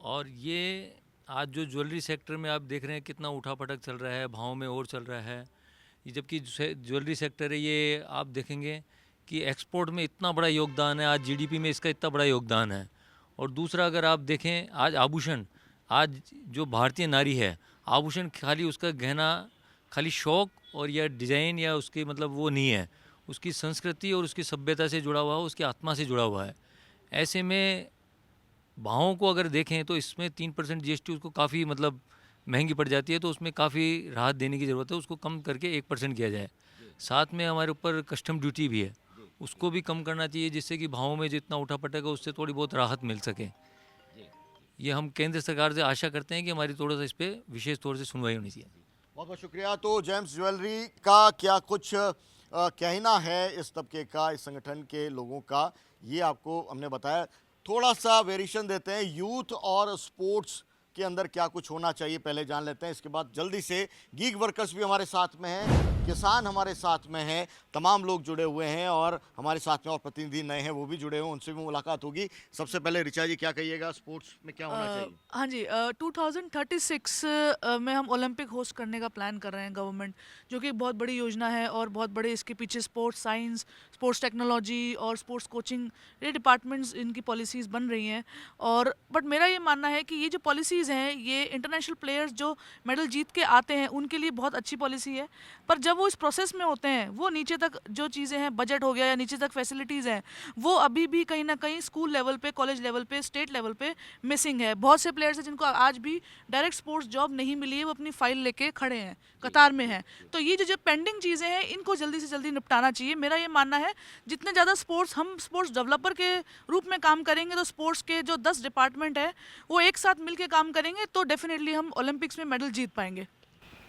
[SPEAKER 13] और ये आज जो ज्वेलरी सेक्टर में आप देख रहे हैं कितना उठापटक चल रहा है, भाव में और चल रहा है, ये जबकि ज्वेलरी सेक्टर है ये आप देखेंगे कि एक्सपोर्ट में इतना बड़ा योगदान है, आज जीडीपी में इसका इतना बड़ा योगदान है। और दूसरा अगर आप देखें आज आभूषण, आज जो भारतीय नारी है, आभूषण खाली उसका गहना खाली शौक और या डिज़ाइन या उसके मतलब वो नहीं है, उसकी संस्कृति और उसकी सभ्यता से जुड़ा हुआ है, उसकी आत्मा से जुड़ा हुआ है। ऐसे में भावों को अगर देखें तो इसमें 3% जीएसटी उसको काफ़ी मतलब महंगी पड़ जाती है, तो उसमें काफ़ी राहत देने की ज़रूरत है। उसको कम करके 1% किया जाए। साथ में हमारे ऊपर कस्टम ड्यूटी भी है, उसको भी कम करना चाहिए, जिससे कि भावों में जितना उठापटक है उससे थोड़ी बहुत राहत मिल सके। ये हम केंद्र सरकार से आशा करते हैं कि हमारी थोड़ा सा इस पर विशेष तौर से सुनवाई होनी चाहिए।
[SPEAKER 1] बहुत बहुत शुक्रिया। तो जेम्स ज्वेलरी का क्या कुछ कहना है इस तबके का, इस संगठन के लोगों का, ये आपको हमने बताया। थोड़ा सा वेरिएशन देते हैं, यूथ और स्पोर्ट्स के अंदर क्या कुछ होना चाहिए पहले जान लेते हैं, इसके बाद जल्दी से गीग वर्कर्स भी हमारे साथ में हैं, किसान हमारे साथ में हैं, तमाम लोग जुड़े हुए हैं और हमारे साथ में और प्रतिनिधि नए हैं वो भी जुड़े हुए, उनसे भी मुलाकात होगी। सबसे पहले ऋचा जी क्या कहिएगा, स्पोर्ट्स में क्या होना चाहिए?
[SPEAKER 14] हाँ जी, 2036 में हम ओलंपिक होस्ट करने का प्लान कर रहे हैं गवर्नमेंट, जो कि एक बहुत बड़ी योजना है और बहुत बड़े इसके पीछे स्पोर्ट्स साइंस, स्पोर्ट्स टेक्नोलॉजी और स्पोर्ट्स कोचिंग ये डिपार्टमेंट्स इनकी पॉलिसीज़ बन रही हैं। और बट मेरा ये मानना है कि ये जो पॉलिसीज़ हैं ये इंटरनेशनल प्लेयर्स जो मेडल जीत के आते हैं उनके लिए बहुत अच्छी पॉलिसी है, पर जब वो इस प्रोसेस में होते हैं वो नीचे तक जो चीज़ें हैं, बजट हो गया या नीचे तक फैसिलिटीज़ हैं, वो अभी भी कहीं ना कहीं स्कूल लेवल पे, कॉलेज लेवल पे, स्टेट लेवल पे मिसिंग है। बहुत से प्लेयर्स हैं जिनको आज भी डायरेक्ट स्पोर्ट्स जॉब नहीं मिली है, वो अपनी फाइल लेके खड़े हैं, कतार में हैं। तो ये जो पेंडिंग चीज़ें हैं इनको जल्दी से जल्दी निपटाना चाहिए। मेरा ये मानना है जितने ज़्यादा हम स्पोर्ट्स डेवलपर के रूप में काम करेंगे तो स्पोर्ट्स के जो 10 डिपार्टमेंट है वो एक साथ मिलकर काम करेंगे तो डेफिनेटली हम ओलंपिक्स में मेडल जीत पाएंगे।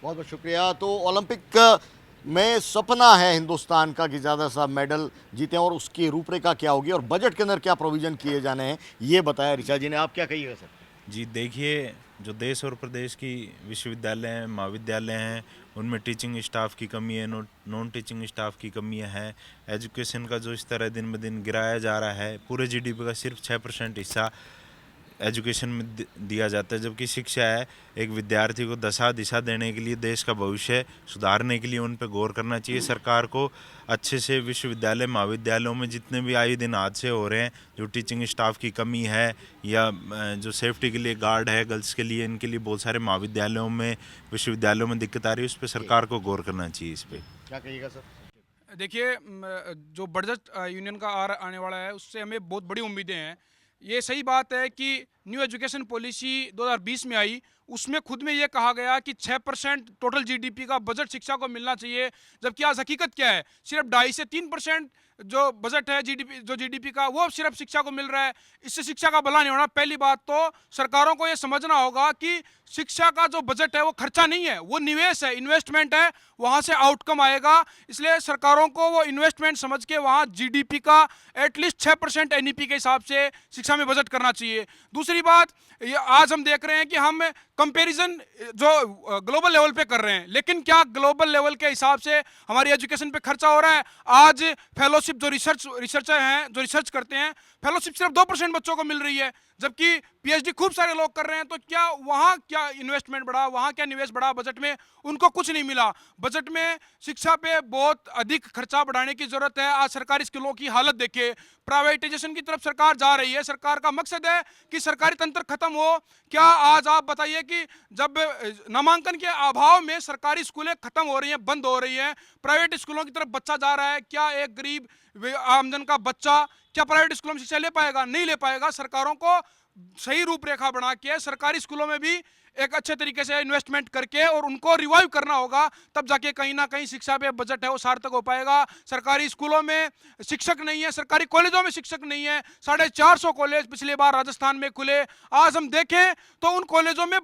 [SPEAKER 1] बहुत बहुत शुक्रिया। तो ओलंपिक में सपना है हिंदुस्तान का कि ज़्यादा से ज़्यादा मेडल जीतें, और उसकी रूपरेखा क्या होगी और बजट के अंदर क्या प्रोविज़न किए जाने हैं ये बताया ऋचा जी ने। आप क्या कहिएगा सर?
[SPEAKER 15] जी देखिए, जो देश और प्रदेश की विश्वविद्यालय हैं, महाविद्यालय हैं, उनमें टीचिंग स्टाफ की कमी है, नॉन टीचिंग स्टाफ की कमी है। एजुकेशन का जो स्तर है दिन ब दिन गिराया जा रहा है। पूरे जीडीपी का सिर्फ 6% हिस्सा एजुकेशन में दिया जाता है, जबकि शिक्षा है एक विद्यार्थी को दशा दिशा देने के लिए, देश का भविष्य सुधारने के लिए उन पर गौर करना चाहिए सरकार को। अच्छे से विश्वविद्यालय महाविद्यालयों में जितने भी आए दिन हादसे हो रहे हैं, जो टीचिंग स्टाफ की कमी है या जो सेफ्टी के लिए गार्ड है गर्ल्स के लिए, इनके लिए बहुत सारे महाविद्यालयों में विश्वविद्यालयों में दिक्कत आ रही है, उस पर सरकार को गौर करना चाहिए। इस पर
[SPEAKER 1] क्या कहिएगा सर?
[SPEAKER 2] देखिए जो बजट यूनियन का आने वाला है उससे हमें बहुत बड़ी उम्मीदें हैं। ये सही बात है कि न्यू एजुकेशन पॉलिसी 2020 में आई, उसमें खुद में ये कहा गया कि 6% टोटल जीडीपी का बजट शिक्षा को मिलना चाहिए, जबकि आज हकीकत क्या है, सिर्फ 2.5 से 3% जो बजट है जीडीपी का वो सिर्फ शिक्षा को मिल रहा है। इससे शिक्षा का भला नहीं होना। पहली बात तो सरकारों को ये समझना होगा कि शिक्षा का जो बजट है वो खर्चा नहीं है, वो निवेश है, इन्वेस्टमेंट है, वहाँ से आउटकम आएगा। इसलिए सरकारों को वो इन्वेस्टमेंट समझ के वहाँ जीडीपी का एटलीस्ट 6% एनईपी के हिसाब से शिक्षा में बजट करना चाहिए। दूसरी बात, ये आज हम देख रहे हैं कि हम कंपैरिजन जो ग्लोबल लेवल पे कर रहे हैं, लेकिन क्या ग्लोबल लेवल के हिसाब से हमारी एजुकेशन पे खर्चा हो रहा है? आज फेलोशिप जो रिसर्चर हैं जो रिसर्च करते हैं, फेलोशिप सिर्फ 2% बच्चों को मिल रही है, जबकि पीएचडी खूब सारे लोग कर रहे हैं। तो क्या वहाँ क्या इन्वेस्टमेंट बढ़ा, वहाँ क्या निवेश बढ़ा बजट में? उनको कुछ नहीं मिला। बजट में शिक्षा पे बहुत अधिक खर्चा बढ़ाने की जरूरत है। आज सरकारी स्कूलों की हालत देखिए, प्राइवेटाइजेशन की तरफ सरकार जा रही है। सरकार का मकसद है कि सरकारी तंत्र खत्म हो। क्या आज आप बताइए कि जब नामांकन के अभाव में सरकारी स्कूलें खत्म हो रही हैं, बंद हो रही हैं, प्राइवेट स्कूलों की तरफ बच्चा जा रहा है, क्या एक गरीब आमदन का बच्चा क्या प्राइवेट स्कूलों में शिक्षा ले पाएगा? नहीं ले पाएगा। सरकारों को सही रूपरेखा बना के सरकारी स्कूलों में भी एक अच्छे तरीके से इन्वेस्टमेंट करके और उनको रिवाइव करना होगा, तब जाके कहीं ना कहीं शिक्षा पे बजट है वो सार्थक हो पाएगा। सरकारी स्कूलों में शिक्षक नहीं है, सरकारी कॉलेजों में शिक्षक नहीं है। 450 कॉलेज पिछले बार राजस्थान में खुले। आज हम देखें तो उन कॉलेजों में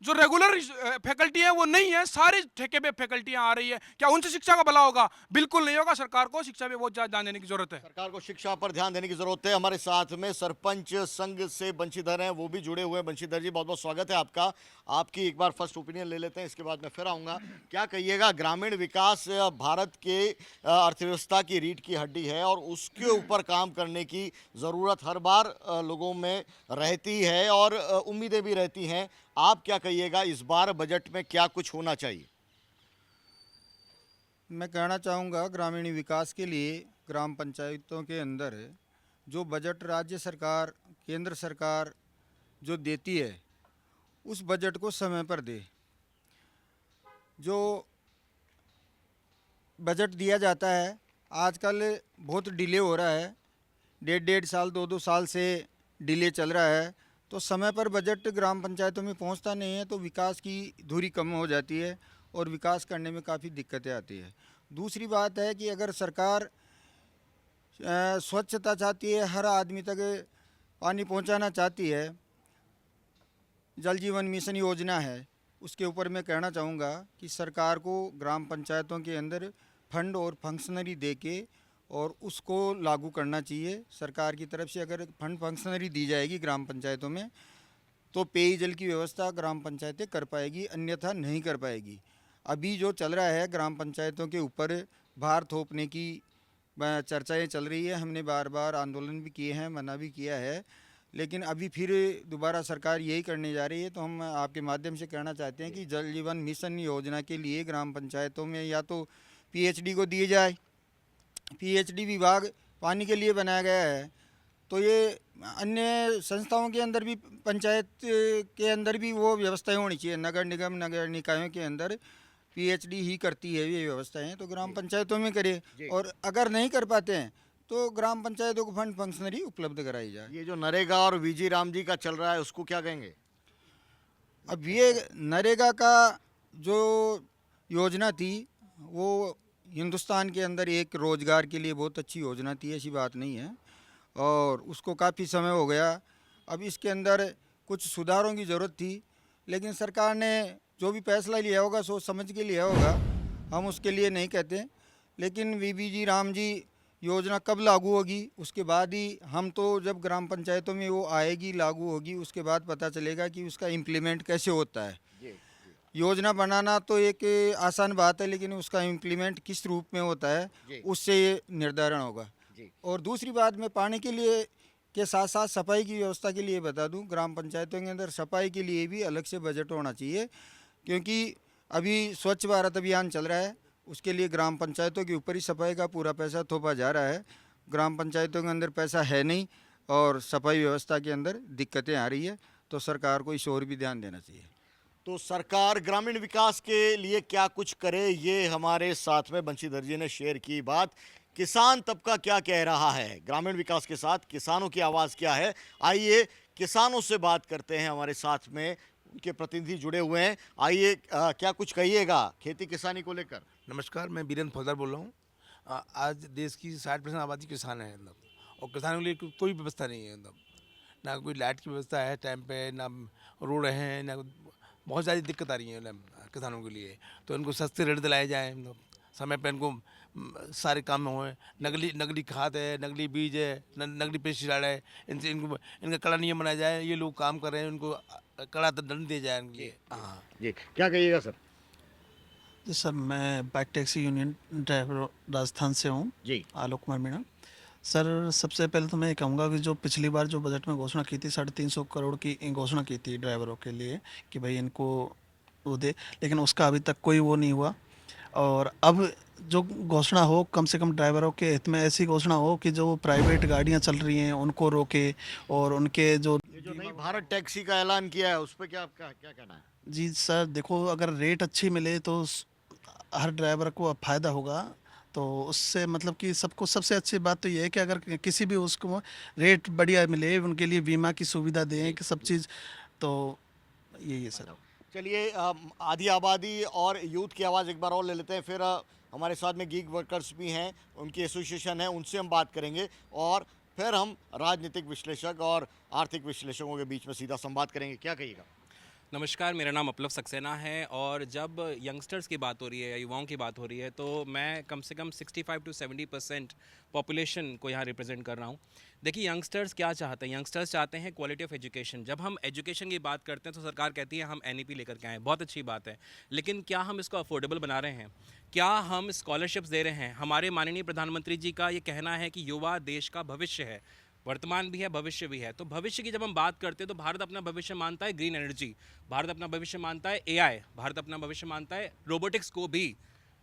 [SPEAKER 2] जो रेगुलर फैकल्टी है वो नहीं है, सारी ठेके पे फैकल्टियां आ रही है। क्या उनसे शिक्षा का भला होगा? बिल्कुल नहीं होगा। सरकार को शिक्षा पे बहुत ज्यादा ध्यान देने की जरूरत है।
[SPEAKER 1] सरकार को शिक्षा पर ध्यान देने की जरूरत है। हमारे साथ में सरपंच संघ से बंशीधर हैं, वो भी जुड़े हुए हैं। बंशीधर जी, बहुत बहुत स्वागत है आपका। आपकी एक बार फर्स्ट ओपिनियन ले लेते हैं, इसके बाद मैं फिर आऊँगा। क्या कहिएगा, ग्रामीण विकास भारत के अर्थव्यवस्था की रीढ़ की हड्डी है और उसके ऊपर काम करने की ज़रूरत हर बार लोगों में रहती है और उम्मीदें भी रहती हैं। आप क्या कहिएगा, इस बार बजट में क्या कुछ होना चाहिए?
[SPEAKER 16] मैं कहना चाहूँगा, ग्रामीण विकास के लिए ग्राम पंचायतों के अंदर जो बजट राज्य सरकार केंद्र सरकार जो देती है उस बजट को समय पर दे। जो बजट दिया जाता है आजकल बहुत डिले हो रहा है, 1.5 साल 2 साल से डिले चल रहा है, तो समय पर बजट ग्राम पंचायतों में पहुंचता नहीं है, तो विकास की धुरी कम हो जाती है और विकास करने में काफ़ी दिक्कतें आती है। दूसरी बात है कि अगर सरकार स्वच्छता चाहती है, हर आदमी तक पानी पहुंचाना चाहती है, जल जीवन मिशन योजना है, उसके ऊपर मैं कहना चाहूँगा कि सरकार को ग्राम पंचायतों के अंदर फंड और फंक्शनरी दे के और उसको लागू करना चाहिए। सरकार की तरफ से अगर फंड फंक्शनरी दी जाएगी ग्राम पंचायतों में तो पेयजल की व्यवस्था ग्राम पंचायतें कर पाएगी, अन्यथा नहीं कर पाएगी। अभी जो चल रहा है ग्राम पंचायतों के ऊपर भार थोपने की चर्चाएं चल रही है, हमने बार बार आंदोलन भी किए हैं, मना भी किया है, लेकिन अभी फिर दोबारा सरकार यही करने जा रही है। तो हम आपके माध्यम से कहना चाहते हैं कि जल जीवन मिशन योजना के लिए ग्राम पंचायतों में या तो पीएचडी को दिए जाए, पीएचडी विभाग पानी के लिए बनाया गया है, तो ये अन्य संस्थाओं के अंदर भी पंचायत के अंदर भी वो व्यवस्थाएं होनी चाहिए। नगर निगम नगर निकायों के अंदर पीएचडी ही करती है ये व्यवस्थाएं, तो ग्राम पंचायतों में करे, और अगर नहीं कर पाते हैं तो ग्राम पंचायतों को फंड फंक्शनरी उपलब्ध कराई जाए।
[SPEAKER 1] ये जो नरेगा और वीजी राम जी का चल रहा है उसको क्या कहेंगे?
[SPEAKER 16] अब ये नरेगा का जो योजना थी वो हिंदुस्तान के अंदर एक रोज़गार के लिए बहुत अच्छी योजना थी, ऐसी बात नहीं है, और उसको काफ़ी समय हो गया। अब इसके अंदर कुछ सुधारों की ज़रूरत थी, लेकिन सरकार ने जो भी फैसला लिया होगा सोच समझ के लिया होगा, हम उसके लिए नहीं कहते। लेकिन वीबीजी राम जी योजना कब लागू होगी उसके बाद ही हम तो जब ग्राम पंचायतों में वो आएगी लागू होगी उसके बाद पता चलेगा कि उसका इम्प्लीमेंट कैसे होता है। योजना बनाना तो एक आसान बात है, लेकिन उसका इम्प्लीमेंट किस रूप में होता है उससे ये निर्धारण होगा। और दूसरी बात, मैं पानी के लिए के साथ साथ सफाई की व्यवस्था के लिए बता दूं, ग्राम पंचायतों के अंदर सफाई के लिए भी अलग से बजट होना चाहिए, क्योंकि अभी स्वच्छ भारत अभियान चल रहा है, उसके लिए ग्राम पंचायतों के ऊपर ही सफाई का पूरा पैसा थोपा जा रहा है। ग्राम पंचायतों के अंदर पैसा है नहीं और सफाई व्यवस्था के अंदर दिक्कतें आ रही है, तो सरकार को इस ओर भी ध्यान देना चाहिए।
[SPEAKER 1] तो सरकार ग्रामीण विकास के लिए क्या कुछ करे, ये हमारे साथ में बंशीधर जी ने शेयर की बात। किसान तबका क्या कह रहा है, ग्रामीण विकास के साथ किसानों की आवाज़ क्या है, आइए किसानों से बात करते हैं। हमारे साथ में उनके प्रतिनिधि जुड़े हुए हैं, आइए क्या कुछ कहिएगा खेती किसानी को लेकर।
[SPEAKER 6] नमस्कार, मैं बीरेंद्र फौजदार बोल रहा हूँ। आज देश की 60% आबादी किसान है मतलब, और किसानों के लिए कोई व्यवस्था नहीं है मतलब, ना कोई लाइट की व्यवस्था है टाइम पे, ना रोड हैं, ना बहुत ज़्यादा दिक्कत आ रही है किसानों के लिए। तो इनको सस्ते रेट दिलाए जाए, मतलब समय पे इनको सारे काम हुए। नकली खाद है, नकली बीज है, नकली पेस्टिसाइड है, इनसे इनका कड़ा नियम बनाया जाए। ये लोग काम कर रहे हैं, उनको कड़ा दंड दिया जाए इनके लिए। हाँ
[SPEAKER 1] जी, क्या कहिएगा सर?
[SPEAKER 17] जी सर, मैं bike taxi union driver Rajasthan से हूँ जी, आलोक कुमार मीणा। सर सबसे पहले तो मैं ये कहूँगा कि जो पिछली बार जो बजट में घोषणा की थी 350 करोड़ की घोषणा की थी ड्राइवरों के लिए कि भाई इनको वो दे, लेकिन उसका अभी तक कोई वो नहीं हुआ। और अब जो घोषणा हो कम से कम ड्राइवरों के हित में ऐसी घोषणा हो कि जो प्राइवेट गाड़ियाँ चल रही हैं उनको रोके, और उनके जो
[SPEAKER 1] नई भारत टैक्सी का ऐलान किया है उस पर क्या कहना है?
[SPEAKER 17] जी सर देखो, अगर रेट अच्छी मिले तो हर ड्राइवर को फ़ायदा होगा। तो उससे मतलब कि सबको सबसे अच्छी बात तो ये है कि अगर किसी भी उसको रेट बढ़िया मिले, उनके लिए बीमा की सुविधा दें कि सब चीज़, तो यही है सर।
[SPEAKER 1] चलिए आधी आबादी और यूथ की आवाज़ एक बार और ले लेते हैं, फिर हमारे साथ में गीग वर्कर्स भी हैं, उनकी एसोसिएशन है, उनसे हम बात करेंगे और फिर हम राजनीतिक विश्लेषक और आर्थिक विश्लेषकों के बीच में सीधा संवाद करेंगे। क्या कहिएगा?
[SPEAKER 7] नमस्कार, मेरा नाम अपलव सक्सेना है और जब यंगस्टर्स की बात हो रही है या युवाओं की बात हो रही है तो मैं कम से कम 65 to 70% पॉपुलेशन को यहाँ रिप्रेजेंट कर रहा हूँ। देखिए यंगस्टर्स क्या चाहते हैं, यंगस्टर्स चाहते हैं क्वालिटी ऑफ एजुकेशन। जब हम एजुकेशन की बात करते हैं तो सरकार कहती है हम NEP लेकर के आएँ, बहुत अच्छी बात है, लेकिन क्या हम इसको अफोर्डेबल बना रहे हैं? क्या हम स्कॉलरशिप्स दे रहे हैं? हमारे माननीय प्रधानमंत्री जी का ये कहना है कि युवा देश का भविष्य है, वर्तमान भी है भविष्य भी है। तो भविष्य की जब हम बात करते हैं तो भारत अपना भविष्य मानता है ग्रीन एनर्जी, भारत अपना भविष्य मानता है AI, भारत अपना भविष्य मानता है रोबोटिक्स को भी,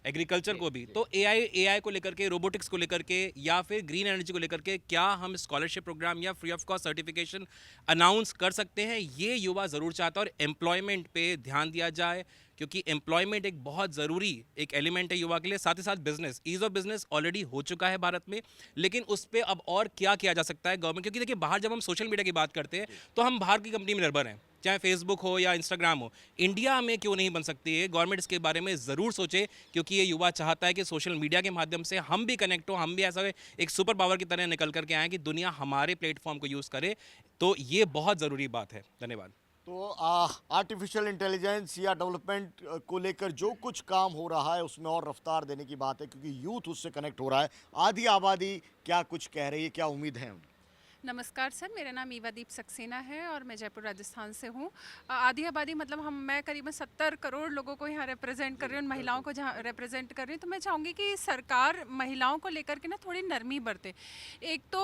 [SPEAKER 7] एग्रीकल्चर को भी। तो AI को लेकर के, रोबोटिक्स को लेकर के या फिर ग्रीन एनर्जी को लेकर के क्या हम स्कॉलरशिप प्रोग्राम या free of cost certification announce कर सकते हैं? ये युवा ज़रूर चाहता है। और एम्प्लॉयमेंट पे ध्यान दिया जाए, क्योंकि एम्प्लॉयमेंट एक बहुत ज़रूरी एक एलिमेंट है युवा के लिए। साथ ही साथ business, ease of business already हो चुका है भारत में, लेकिन उस पर अब और क्या किया जा सकता है गवर्नमेंट? क्योंकि देखिए बाहर जब हम सोशल मीडिया की बात करते हैं तो हम बाहर की कंपनी में निर्भर हैं, चाहे फेसबुक हो या इंस्टाग्राम हो। इंडिया में क्यों नहीं बन सकती है? गवर्नमेंट इसके बारे में ज़रूर सोचे, क्योंकि ये युवा चाहता है कि सोशल मीडिया के माध्यम से हम भी कनेक्ट हो, हम भी ऐसा एक सुपर पावर की तरह निकल करके आएँ कि दुनिया हमारे प्लेटफॉर्म को यूज़ करे। तो ये बहुत ज़रूरी बात है। धन्यवाद।
[SPEAKER 1] तो आर्टिफिशियल इंटेलिजेंस या डेवलपमेंट को लेकर जो कुछ काम हो रहा है उसमें और रफ्तार देने की बात है, क्योंकि यूथ उससे कनेक्ट हो रहा है। आधी आबादी क्या कुछ कह रही है, क्या उम्मीद है उनकी?
[SPEAKER 18] नमस्कार सर, मेरा नाम ईवादीप सक्सेना है और मैं जयपुर राजस्थान से हूँ। आधी आबादी मतलब मैं करीबन 70 करोड़ लोगों को यहाँ रिप्रेजेंट कर रही हूँ, महिलाओं को जहाँ रिप्रेजेंट कर रही हूँ। तो मैं चाहूँगी कि सरकार महिलाओं को लेकर के ना थोड़ी नरमी बरते। एक तो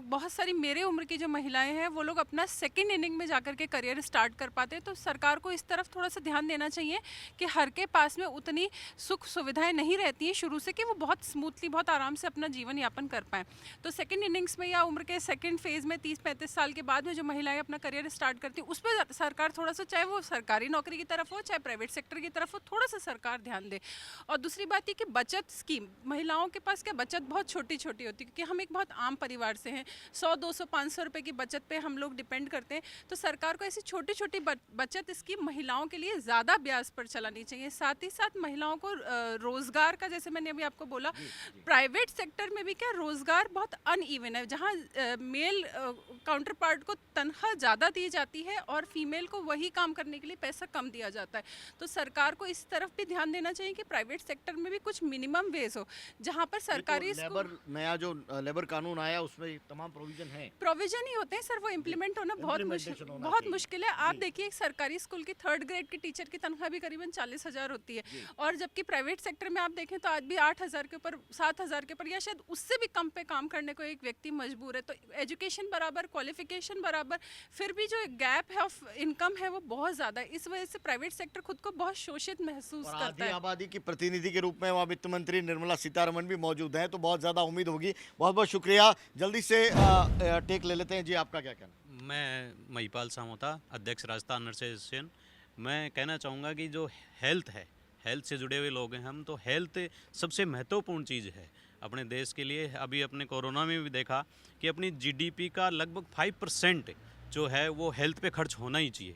[SPEAKER 18] बहुत सारी मेरे उम्र की जो महिलाएं हैं वो लोग अपना सेकंड इनिंग में जाकर के करियर स्टार्ट कर पाते हैं। तो सरकार को इस तरफ थोड़ा सा ध्यान देना चाहिए कि हर के पास में उतनी सुख सुविधाएँ नहीं रहती हैं शुरू से कि वो बहुत स्मूथली, बहुत आराम से अपना जीवन यापन कर पाएँ। तो सेकेंड इनिंग्स में या उम्र के सेकेंड फेज में 30-35 साल के बाद में जो महिलाएं अपना करियर स्टार्ट करती हैं उस पर सरकार थोड़ा सा, चाहे वो सरकारी नौकरी की तरफ हो चाहे प्राइवेट सेक्टर की तरफ हो, थोड़ा सा सरकार ध्यान दे। और दूसरी बात ये कि बचत स्कीम, महिलाओं के पास क्या बचत बहुत छोटी छोटी होती है, क्योंकि हम एक बहुत आम परिवार से हैं, 100-200-500 रुपये की बचत पे हम लोग डिपेंड करते हैं। तो सरकार को ऐसी छोटी छोटी बचत स्कीम महिलाओं के लिए ज़्यादा ब्याज पर चलानी चाहिए। साथ ही साथ महिलाओं को रोज़गार का, जैसे मैंने अभी आपको बोला, प्राइवेट सेक्टर में भी क्या रोज़गार बहुत अनइवन है, जहाँ मेल काउंटर पार्ट को तनख्वाह ज़्यादा दी जाती है और फीमेल को वही काम करने के लिए पैसा कम दिया जाता है। तो सरकार को इस तरफ भी ध्यान देना चाहिए कि प्राइवेट सेक्टर में भी कुछ मिनिमम वेज हो, जहाँ पर सरकारी
[SPEAKER 1] नया जो लेबर कानून आया उसमें तमाम प्रोविजन
[SPEAKER 18] ही होते हैं सर, वो इम्प्लीमेंट होना बहुत मुश्किल है। आप देखिए एक सरकारी स्कूल की 3rd ग्रेड की टीचर की तनख्वाह भी करीबन 40,000 होती है, और जबकि प्राइवेट सेक्टर में आप देखें तो आज भी 8,000 के ऊपर, 7,000 के ऊपर या शायद उससे भी कम पे काम करने को एक व्यक्ति मजबूर है। तो एजुकेशन बराबर, क्वालिफिकेशन बराबर, फिर भी जो गैप है ऑफ इनकम है वो बहुत ज़्यादा है। इस वजह से प्राइवेट सेक्टर खुद को बहुत शोषित महसूस
[SPEAKER 1] और
[SPEAKER 18] करता है।
[SPEAKER 1] आबादी की प्रतिनिधि के रूप में वहाँ वित्त मंत्री निर्मला सीतारमण भी मौजूद हैं, तो बहुत ज़्यादा उम्मीद होगी। बहुत बहुत शुक्रिया। जल्दी से टेक ले लेते हैं जी, आपका क्या कहना?
[SPEAKER 19] मैं महिपाल सामोता, अध्यक्ष राजस्थान नर्स एसोसिएशन। मैं कहना चाहूँगा कि जो हेल्थ है, हेल्थ से जुड़े हुए लोग हैं हम, तो हेल्थ सबसे महत्वपूर्ण चीज़ है अपने देश के लिए। अभी अपने कोरोना में भी देखा कि अपनी जीडीपी का लगभग 5% जो है वो हेल्थ पे खर्च होना ही चाहिए।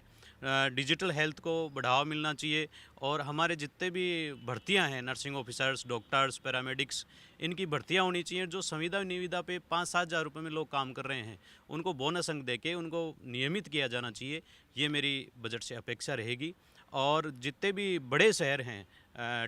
[SPEAKER 19] डिजिटल हेल्थ को बढ़ावा मिलना चाहिए और हमारे जितने भी भर्तियां हैं, नर्सिंग ऑफिसर्स, डॉक्टर्स, पैरामेडिक्स, इनकी भर्तियां होनी चाहिए। जो संविदा निविदा पे 5-7 हज़ार रुपये में लोग काम कर रहे हैं, उनको बोनस अंक देके उनको नियमित किया जाना चाहिए। ये मेरी बजट से अपेक्षा रहेगी। और जितने भी बड़े शहर हैं,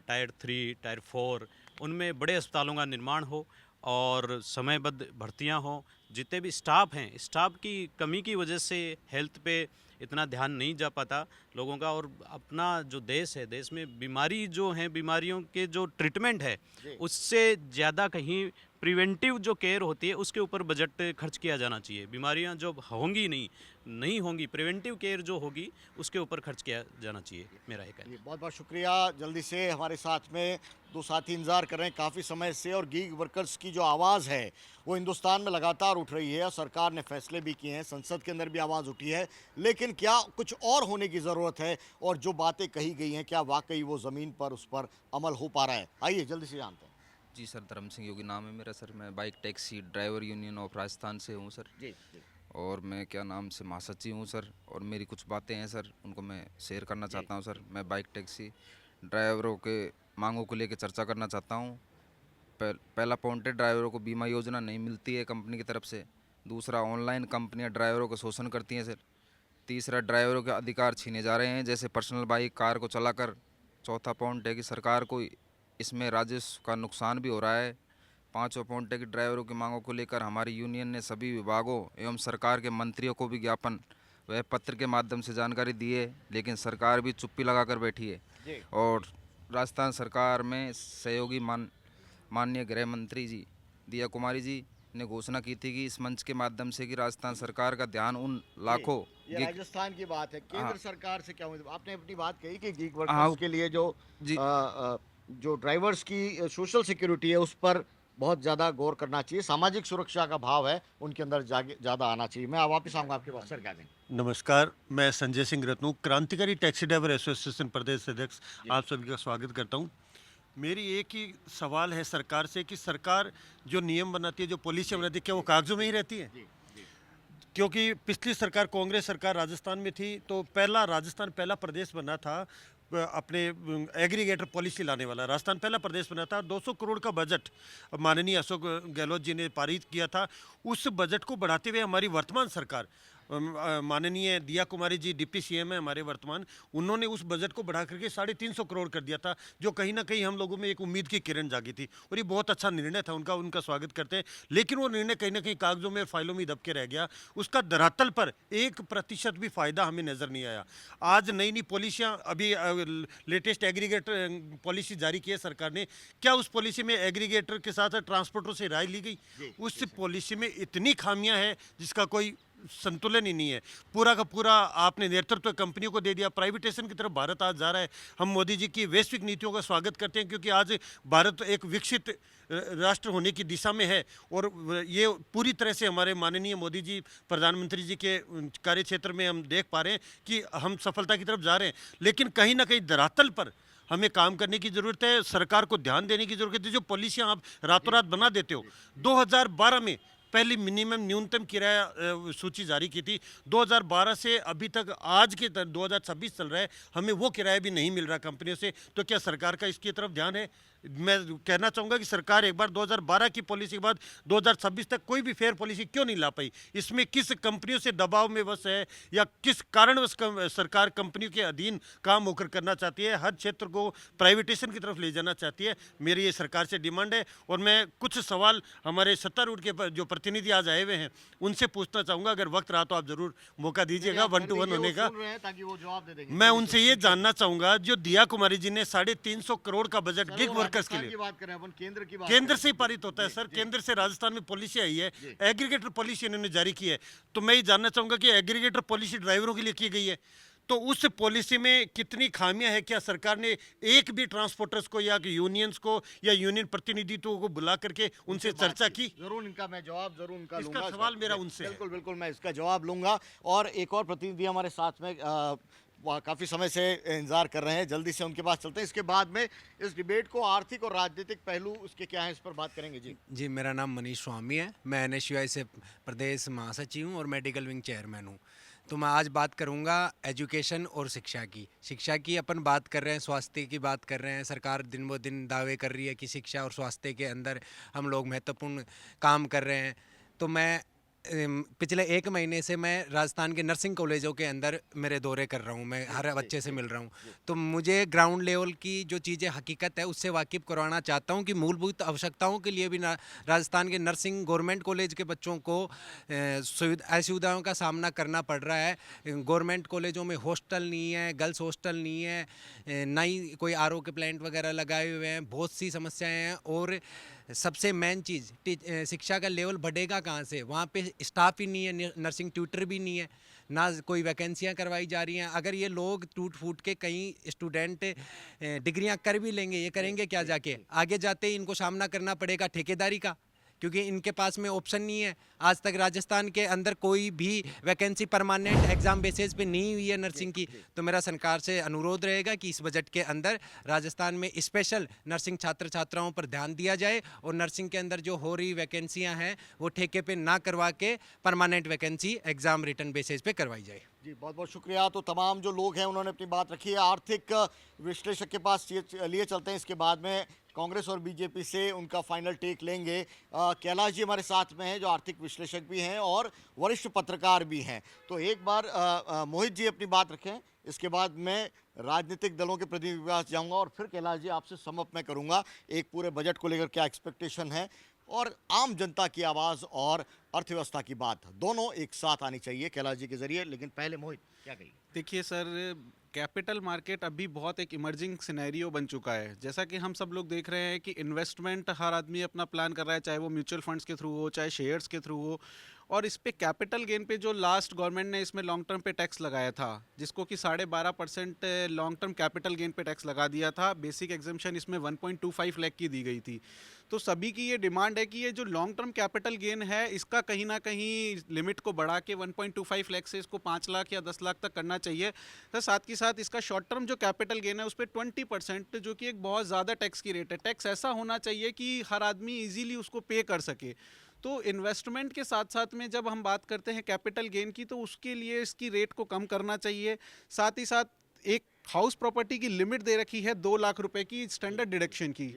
[SPEAKER 19] टायर 3, टायर 4, उनमें बड़े अस्पतालों का निर्माण हो और समयबद्ध भर्तियां हों। जितने भी स्टाफ हैं, स्टाफ की कमी की वजह से हेल्थ पे इतना ध्यान नहीं जा पाता लोगों का। और अपना जो देश है, देश में बीमारी जो है, बीमारियों के जो ट्रीटमेंट है, उससे ज़्यादा कहीं प्रिवेंटिव जो केयर होती है उसके ऊपर बजट खर्च किया जाना चाहिए। बीमारियां जो होंगी नहीं होंगी, प्रिवेंटिव केयर जो होगी उसके ऊपर खर्च किया जाना चाहिए, मेरा एक है।
[SPEAKER 1] बहुत बहुत शुक्रिया। जल्दी से हमारे साथ में दो साथी इंतजार कर रहे हैं काफ़ी समय से, और गीग वर्कर्स की जो आवाज़ है वो हिंदुस्तान में लगातार उठ रही है। सरकार ने फैसले भी किए हैं, संसद के अंदर भी आवाज़ उठी है, लेकिन क्या कुछ और होने की ज़रूरत है? और जो बातें कही गई हैं, क्या वाकई वो ज़मीन पर उस पर अमल हो पा रहा है? आइए जल्दी से जानते हैं।
[SPEAKER 20] जी सर, धर्म सिंह योगी नाम है मेरा सर। मैं bike taxi driver union of Rajasthan से हूँ सर।
[SPEAKER 1] जी।
[SPEAKER 20] और मैं क्या नाम से महासचिव हूँ सर। और मेरी कुछ बातें हैं सर, उनको मैं शेयर करना चाहता हूँ सर। मैं बाइक टैक्सी ड्राइवरों के मांगों को लेकर चर्चा करना चाहता हूँ। पहला पॉइंट है, ड्राइवरों को बीमा योजना नहीं मिलती है कंपनी की तरफ से। दूसरा, ऑनलाइन कंपनियाँ ड्राइवरों का शोषण करती हैं सर। तीसरा, ड्राइवरों के अधिकार छीने जा रहे हैं, जैसे पर्सनल बाइक, कार को चलाकर। चौथा पॉइंट है कि सरकार को इसमें राजस्व का नुकसान भी हो रहा है। पांचवा पॉइंट है कि ड्राइवरों की मांगों को लेकर हमारी यूनियन ने सभी विभागों एवं सरकार के मंत्रियों को भी ज्ञापन व पत्र के माध्यम से जानकारी दी है, लेकिन सरकार भी चुप्पी लगाकर बैठी है। और राजस्थान सरकार में सहयोगी माननीय गृह मंत्री जी दिया कुमारी जी ने घोषणा की थी कि इस मंच के माध्यम से कि राजस्थान सरकार का ध्यान उन लाखों
[SPEAKER 1] ये राजस्थान की बात है, केंद्र सरकार से क्या उम्मीद? आपने अपनी बात कही कि गीग वर्कर्स के लिए जो ड्राइवर्स की सोशल सिक्योरिटी है उस पर बहुत ज़्यादा गौर करना चाहिए, सामाजिक सुरक्षा का भाव है उनके अंदर ज़्यादा आना चाहिए। मैं वापस आऊँगा आपके पास। सर क्या कहेंगे?
[SPEAKER 3] नमस्कार, मैं संजय सिंह रत्नू, क्रांतिकारी टैक्सी ड्राइवर एसोसिएशन प्रदेश अध्यक्ष, आप सभी का स्वागत करता हूं। मेरी एक ही सवाल है सरकार से कि सरकार जो नियम बनाती है, जो पॉलिसी बनाती है, क्या वो कागजों में ही रहती है? क्योंकि पिछली सरकार, कांग्रेस सरकार राजस्थान में थी, तो राजस्थान पहला प्रदेश बना था अपने एग्रीगेटर पॉलिसी लाने वाला। राजस्थान पहला प्रदेश बना था। 200 करोड़ का बजट माननीय अशोक गहलोत जी ने पारित किया था। उस बजट को बढ़ाते हुए हमारी वर्तमान सरकार, माननीय दिया कुमारी जी डिप्टी सीएम है हमारे वर्तमान, उन्होंने उस बजट को बढ़ा करके 350 करोड़ कर दिया था, जो कहीं ना कहीं हम लोगों में एक उम्मीद की किरण जागी थी। और ये बहुत अच्छा निर्णय था उनका स्वागत करते हैं। लेकिन वो निर्णय कहीं ना कहीं कागजों में, फाइलों में दब के रह गया। उसका धरातल पर 1% भी फायदा हमें नजर नहीं आया। आज नई पॉलिसियाँ, अभी लेटेस्ट एग्रीगेटर पॉलिसी जारी की है सरकार ने, क्या उस पॉलिसी में एग्रीगेटर के साथ ट्रांसपोर्टरों से राय ली गई? उस पॉलिसी में इतनी खामियां हैं जिसका कोई संतुलन ही नहीं है। पूरा का पूरा आपने नेतृत्व कंपनियों को दे दिया। प्राइवेटाइजेशन की तरफ भारत आज जा रहा है। हम मोदी जी की वैश्विक नीतियों का स्वागत करते हैं, क्योंकि आज भारत एक विकसित राष्ट्र होने की दिशा में है। और ये पूरी तरह से हमारे माननीय मोदी जी, प्रधानमंत्री जी के कार्यक्षेत्र में हम देख पा रहे हैं कि हम सफलता की तरफ जा रहे हैं। लेकिन कहीं ना कहीं धरातल पर हमें काम करने की ज़रूरत है, सरकार को ध्यान देने की ज़रूरत है। जो पॉलिसियाँ आप रातों रात बना देते हो, 2012 में पहली मिनिमम न्यूनतम किराया सूची जारी की थी। 2012 से अभी तक आज के 2026 चल रहा है, हमें वो किराया भी नहीं मिल रहा कंपनियों से। तो क्या सरकार का इसकी तरफ ध्यान है? मैं कहना चाहूँगा कि सरकार एक बार 2012 की पॉलिसी के बाद 2026 तक कोई भी फेयर पॉलिसी क्यों नहीं ला पाई? इसमें किस कंपनियों से दबाव में बस है, या किस कारणवश सरकार कंपनियों के अधीन काम होकर करना चाहती है, हर क्षेत्र को प्राइवेटाइजेशन की तरफ ले जाना चाहती है? मेरी ये सरकार से डिमांड है। और मैं कुछ सवाल हमारे सत्तारूढ़ के जो प्रतिनिधि आज आए हुए हैं उनसे पूछना चाहूँगा। अगर वक्त रहा तो आप जरूर मौका दीजिएगा 1-to-1 होने का।
[SPEAKER 1] ताकि वो जवाब दे देंगे।
[SPEAKER 3] मैं उनसे ये जानना चाहूँगा, जो दिया कुमारी जी ने 350 करोड़ का बजट गिग वर्कर
[SPEAKER 21] वर्कर्स के
[SPEAKER 1] राजस्थान
[SPEAKER 21] लिए।
[SPEAKER 1] की बात करें अपन, केंद्र की बात
[SPEAKER 21] केंद्र
[SPEAKER 1] करें।
[SPEAKER 21] से ही पारित होता है सर, केंद्र से राजस्थान में पॉलिसी आई है, एग्रीगेटर पॉलिसी इन्होंने जारी की है। तो मैं ये जानना चाहूंगा कि एग्रीगेटर पॉलिसी ड्राइवरों के लिए की गई है, तो उस पॉलिसी में कितनी खामियां हैं? क्या सरकार ने एक भी ट्रांसपोर्टर्स को या यूनियंस को या यूनियन प्रतिनिधित्वों को बुला करके उनसे चर्चा की?
[SPEAKER 1] जरूर इनका मैं जवाब जरूर उनका
[SPEAKER 21] इसका
[SPEAKER 1] लूंगा।
[SPEAKER 21] सवाल मेरा उनसे है।
[SPEAKER 1] बिल्कुल बिल्कुल मैं इसका जवाब लूंगा। और एक और प्रतिनिधि हमारे साथ में काफ़ी समय से इंतजार कर रहे हैं, जल्दी से उनके पास चलते हैं। इसके बाद में इस डिबेट को आर्थिक और राजनीतिक पहलू उसके क्या है इस पर बात करेंगे। जी
[SPEAKER 22] जी, मेरा नाम मनीष स्वामी है, मैं NSUI से प्रदेश महासचिव हूँ और मेडिकल विंग चेयरमैन हूँ। तो मैं आज बात करूँगा एजुकेशन और शिक्षा की। शिक्षा की अपन बात कर रहे हैं, स्वास्थ्य की बात कर रहे हैं। सरकार दिन ब दिन दावे कर रही है कि शिक्षा और स्वास्थ्य के अंदर हम लोग महत्वपूर्ण काम कर रहे हैं। तो मैं पिछले 1 महीने से मैं राजस्थान के नर्सिंग कॉलेजों के अंदर मेरे दौरे कर रहा हूँ, मैं हर बच्चे से मिल रहा हूँ। तो मुझे ग्राउंड लेवल की जो चीज़ें हकीकत है उससे वाकिफ़ करवाना चाहता हूँ कि मूलभूत आवश्यकताओं के लिए भी राजस्थान के नर्सिंग गवर्नमेंट कॉलेज के बच्चों को असुविधाओं का सामना करना पड़ रहा है। गवर्नमेंट कॉलेजों में हॉस्टल नहीं है, गर्ल्स हॉस्टल नहीं है, ना ही कोई RO के प्लांट वगैरह लगाए हुए हैं, बहुत सी समस्याएँ हैं। और सबसे मेन चीज़ शिक्षा का लेवल बढ़ेगा कहाँ से? वहाँ पे स्टाफ ही नहीं है, नर्सिंग ट्यूटर भी नहीं है, ना कोई वैकेंसियाँ करवाई जा रही हैं। अगर ये लोग टूट फूट के कई स्टूडेंट डिग्रियाँ कर भी लेंगे, ये करेंगे क्या जाके? आगे जाते ही इनको सामना करना पड़ेगा ठेकेदारी का, क्योंकि इनके पास में ऑप्शन नहीं है। आज तक राजस्थान के अंदर कोई भी वैकेंसी परमानेंट एग्जाम बेसिस पे नहीं हुई है नर्सिंग की। तो मेरा सरकार से अनुरोध रहेगा कि इस बजट के अंदर राजस्थान में स्पेशल नर्सिंग छात्र छात्राओं पर ध्यान दिया जाए और नर्सिंग के अंदर जो हो रही वैकेंसियां हैं वो ठेके पे ना करवा के permanent vacancy exam return basis पे करवाई जाए।
[SPEAKER 1] जी बहुत बहुत शुक्रिया। तो तमाम जो लोग हैं उन्होंने अपनी बात रखी है। आर्थिक विश्लेषक के पास लिए चलते हैं, इसके बाद में कांग्रेस और बीजेपी से उनका फाइनल टेक लेंगे। कैलाश जी हमारे साथ में हैं जो आर्थिक विश्लेषक भी हैं और वरिष्ठ पत्रकार भी हैं। तो एक बार मोहित जी अपनी बात रखें, इसके बाद मैं राजनीतिक दलों के प्रतिनिधि के पास जाऊँगा और फिर कैलाश जी आपसे समअप मैं करूँगा एक पूरे बजट को लेकर क्या एक्सपेक्टेशन है और आम जनता की आवाज़ और अर्थव्यवस्था की बात दोनों एक साथ आनी चाहिए कैलाश जी के जरिए। लेकिन पहले मोहित क्या कहिए?
[SPEAKER 5] देखिए सर, कैपिटल मार्केट अभी बहुत एक इमर्जिंग सिनेरियो बन चुका है। जैसा कि हम सब लोग देख रहे हैं कि इन्वेस्टमेंट हर आदमी अपना प्लान कर रहा है, चाहे वो म्यूचुअल फंड्स के थ्रू हो, चाहे शेयर्स के थ्रू हो। और इस पे कैपिटल गेन पे जो लास्ट गवर्नमेंट ने इसमें लॉन्ग टर्म पे टैक्स लगाया था, जिसको कि 12.5% लॉन्ग टर्म कैपिटल गेन पे टैक्स लगा दिया था। बेसिक एग्जेम्पशन इसमें 1.25 लाख की दी गई थी। तो सभी की ये डिमांड है कि ये जो लॉन्ग टर्म कैपिटल गेन है इसका कहीं ना कहीं लिमिट को बढ़ा के 1.25 लाख से इसको 5 लाख या 10 लाख तक करना चाहिए। तो साथ ही साथ इसका शॉर्ट टर्म जो कैपिटल गेन है उस पर 20%, जो कि एक बहुत ज़्यादा टैक्स की रेट है। टैक्स ऐसा होना चाहिए कि हर आदमी ईजीली उसको पे कर सके। तो इन्वेस्टमेंट के साथ साथ में जब हम बात करते हैं कैपिटल गेन की, तो उसके लिए इसकी रेट को कम करना चाहिए। साथ ही साथ एक हाउस प्रॉपर्टी की लिमिट दे रखी है 2 लाख रुपए की स्टैंडर्ड डिडक्शन की,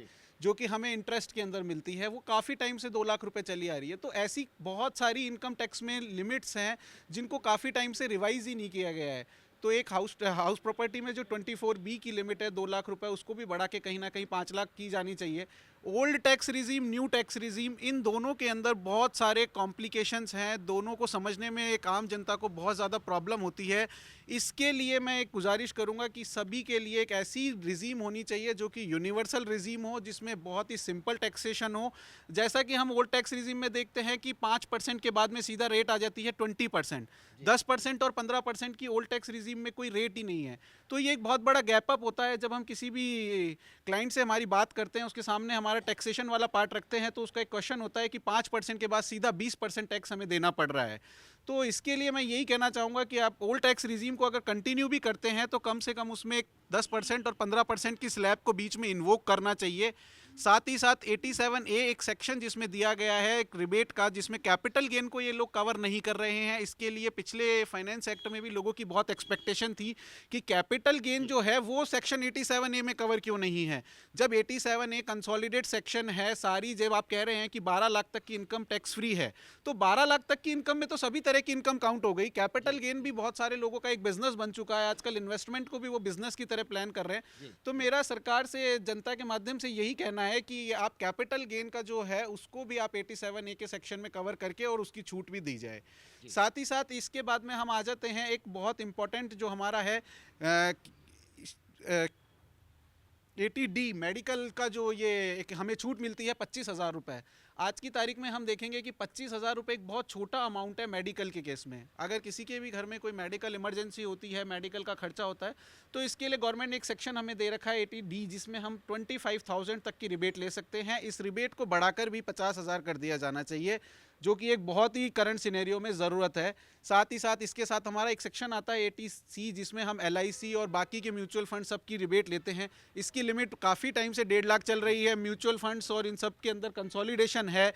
[SPEAKER 5] जो कि हमें इंटरेस्ट के अंदर मिलती है, वो काफ़ी टाइम से 2 लाख रुपए चली आ रही है। तो ऐसी बहुत सारी इनकम टैक्स में लिमिट्स हैं जिनको काफ़ी टाइम से रिवाइज ही नहीं किया गया है। तो एक हाउस प्रॉपर्टी में जो 24B की लिमिट है 2 लाख रुपए, उसको भी बढ़ा के कहीं ना कहीं 5 लाख की जानी चाहिए। Old tax regime, new tax regime, इन दोनों के अंदर बहुत सारे कॉम्प्लिकेशंस हैं। दोनों को समझने में एक आम जनता को बहुत ज़्यादा प्रॉब्लम होती है। इसके लिए मैं एक गुजारिश करूंगा कि सभी के लिए एक ऐसी रिजीम होनी चाहिए जो कि यूनिवर्सल रिजीम हो, जिसमें बहुत ही सिंपल टैक्सेशन हो। जैसा कि हम ओल्ड टैक्स रिजीम में देखते हैं कि 5% के बाद में सीधा रेट आ जाती है 20%, 10% और 15% की ओल्ड टैक्स रिजीम में कोई रेट ही नहीं है। तो ये एक बहुत बड़ा गैप अप होता है। जब हम किसी भी क्लाइंट से हमारी बात करते हैं, उसके सामने हमारा टैक्सेशन वाला पार्ट रखते हैं, तो उसका एक क्वेश्चन होता है कि 5% के बाद सीधा 20% टैक्स हमें देना पड़ रहा है। तो इसके लिए मैं यही कहना चाहूँगा कि आप ओल्ड टैक्स रिजीम को अगर कंटिन्यू भी करते हैं तो कम से कम उसमें 10% और 15% की स्लैब को बीच में इन्वोक करना चाहिए। साथ ही साथ 87A एक सेक्शन जिसमें दिया गया है एक रिबेट का, जिसमें कैपिटल गेन को ये लोग कवर नहीं कर रहे हैं। इसके लिए पिछले फाइनेंस एक्ट में भी लोगों की बहुत एक्सपेक्टेशन थी कि कैपिटल गेन जो है वो सेक्शन 87A में कवर क्यों नहीं है। जब 87A कंसोलिडेट सेक्शन है सारी, जब आप कह रहे हैं कि 12 लाख तक की इनकम टैक्स फ्री है, तो 12 लाख तक की इनकम में तो सभी तरह की इनकम काउंट हो गई। कैपिटल गेन भी बहुत सारे लोगों का एक बिजनेस बन चुका है, आजकल इन्वेस्टमेंट को भी वो बिजनेस की तरह प्लान कर रहे हैं। तो मेरा सरकार से, जनता के माध्यम से यही कहना है कि आप कैपिटल गेन का जो है उसको भी आप 87A के सेक्शन में कवर करके और उसकी छूट भी दी जाए। साथ ही साथ इसके बाद में हम आ जाते हैं एक बहुत इंपॉर्टेंट जो हमारा है ATD मेडिकल का जो ये एक हमें छूट मिलती है 25,000 रुपये। आज की तारीख में हम देखेंगे कि 25,000 रुपये एक बहुत छोटा अमाउंट है मेडिकल के केस में। अगर किसी के भी घर में कोई मेडिकल इमरजेंसी होती है, मेडिकल का खर्चा होता है, तो इसके लिए गवर्नमेंट ने एक सेक्शन हमें दे रखा है ATD, जिसमें हम 25,000 तक की रिबेट ले सकते हैं। इस रिबेट को बढ़ाकर भी 50,000 कर दिया जाना चाहिए, जो कि एक बहुत ही करंट सिनेरियो में ज़रूरत है। साथ ही साथ इसके साथ हमारा एक सेक्शन आता है ATC, जिसमें हम LIC और बाकी के म्यूचुअल फंड सब की रिबेट लेते हैं। इसकी लिमिट काफ़ी टाइम से 1.5 लाख चल रही है। म्यूचुअल फंड्स और इन सब के अंदर कंसोलिडेशन है,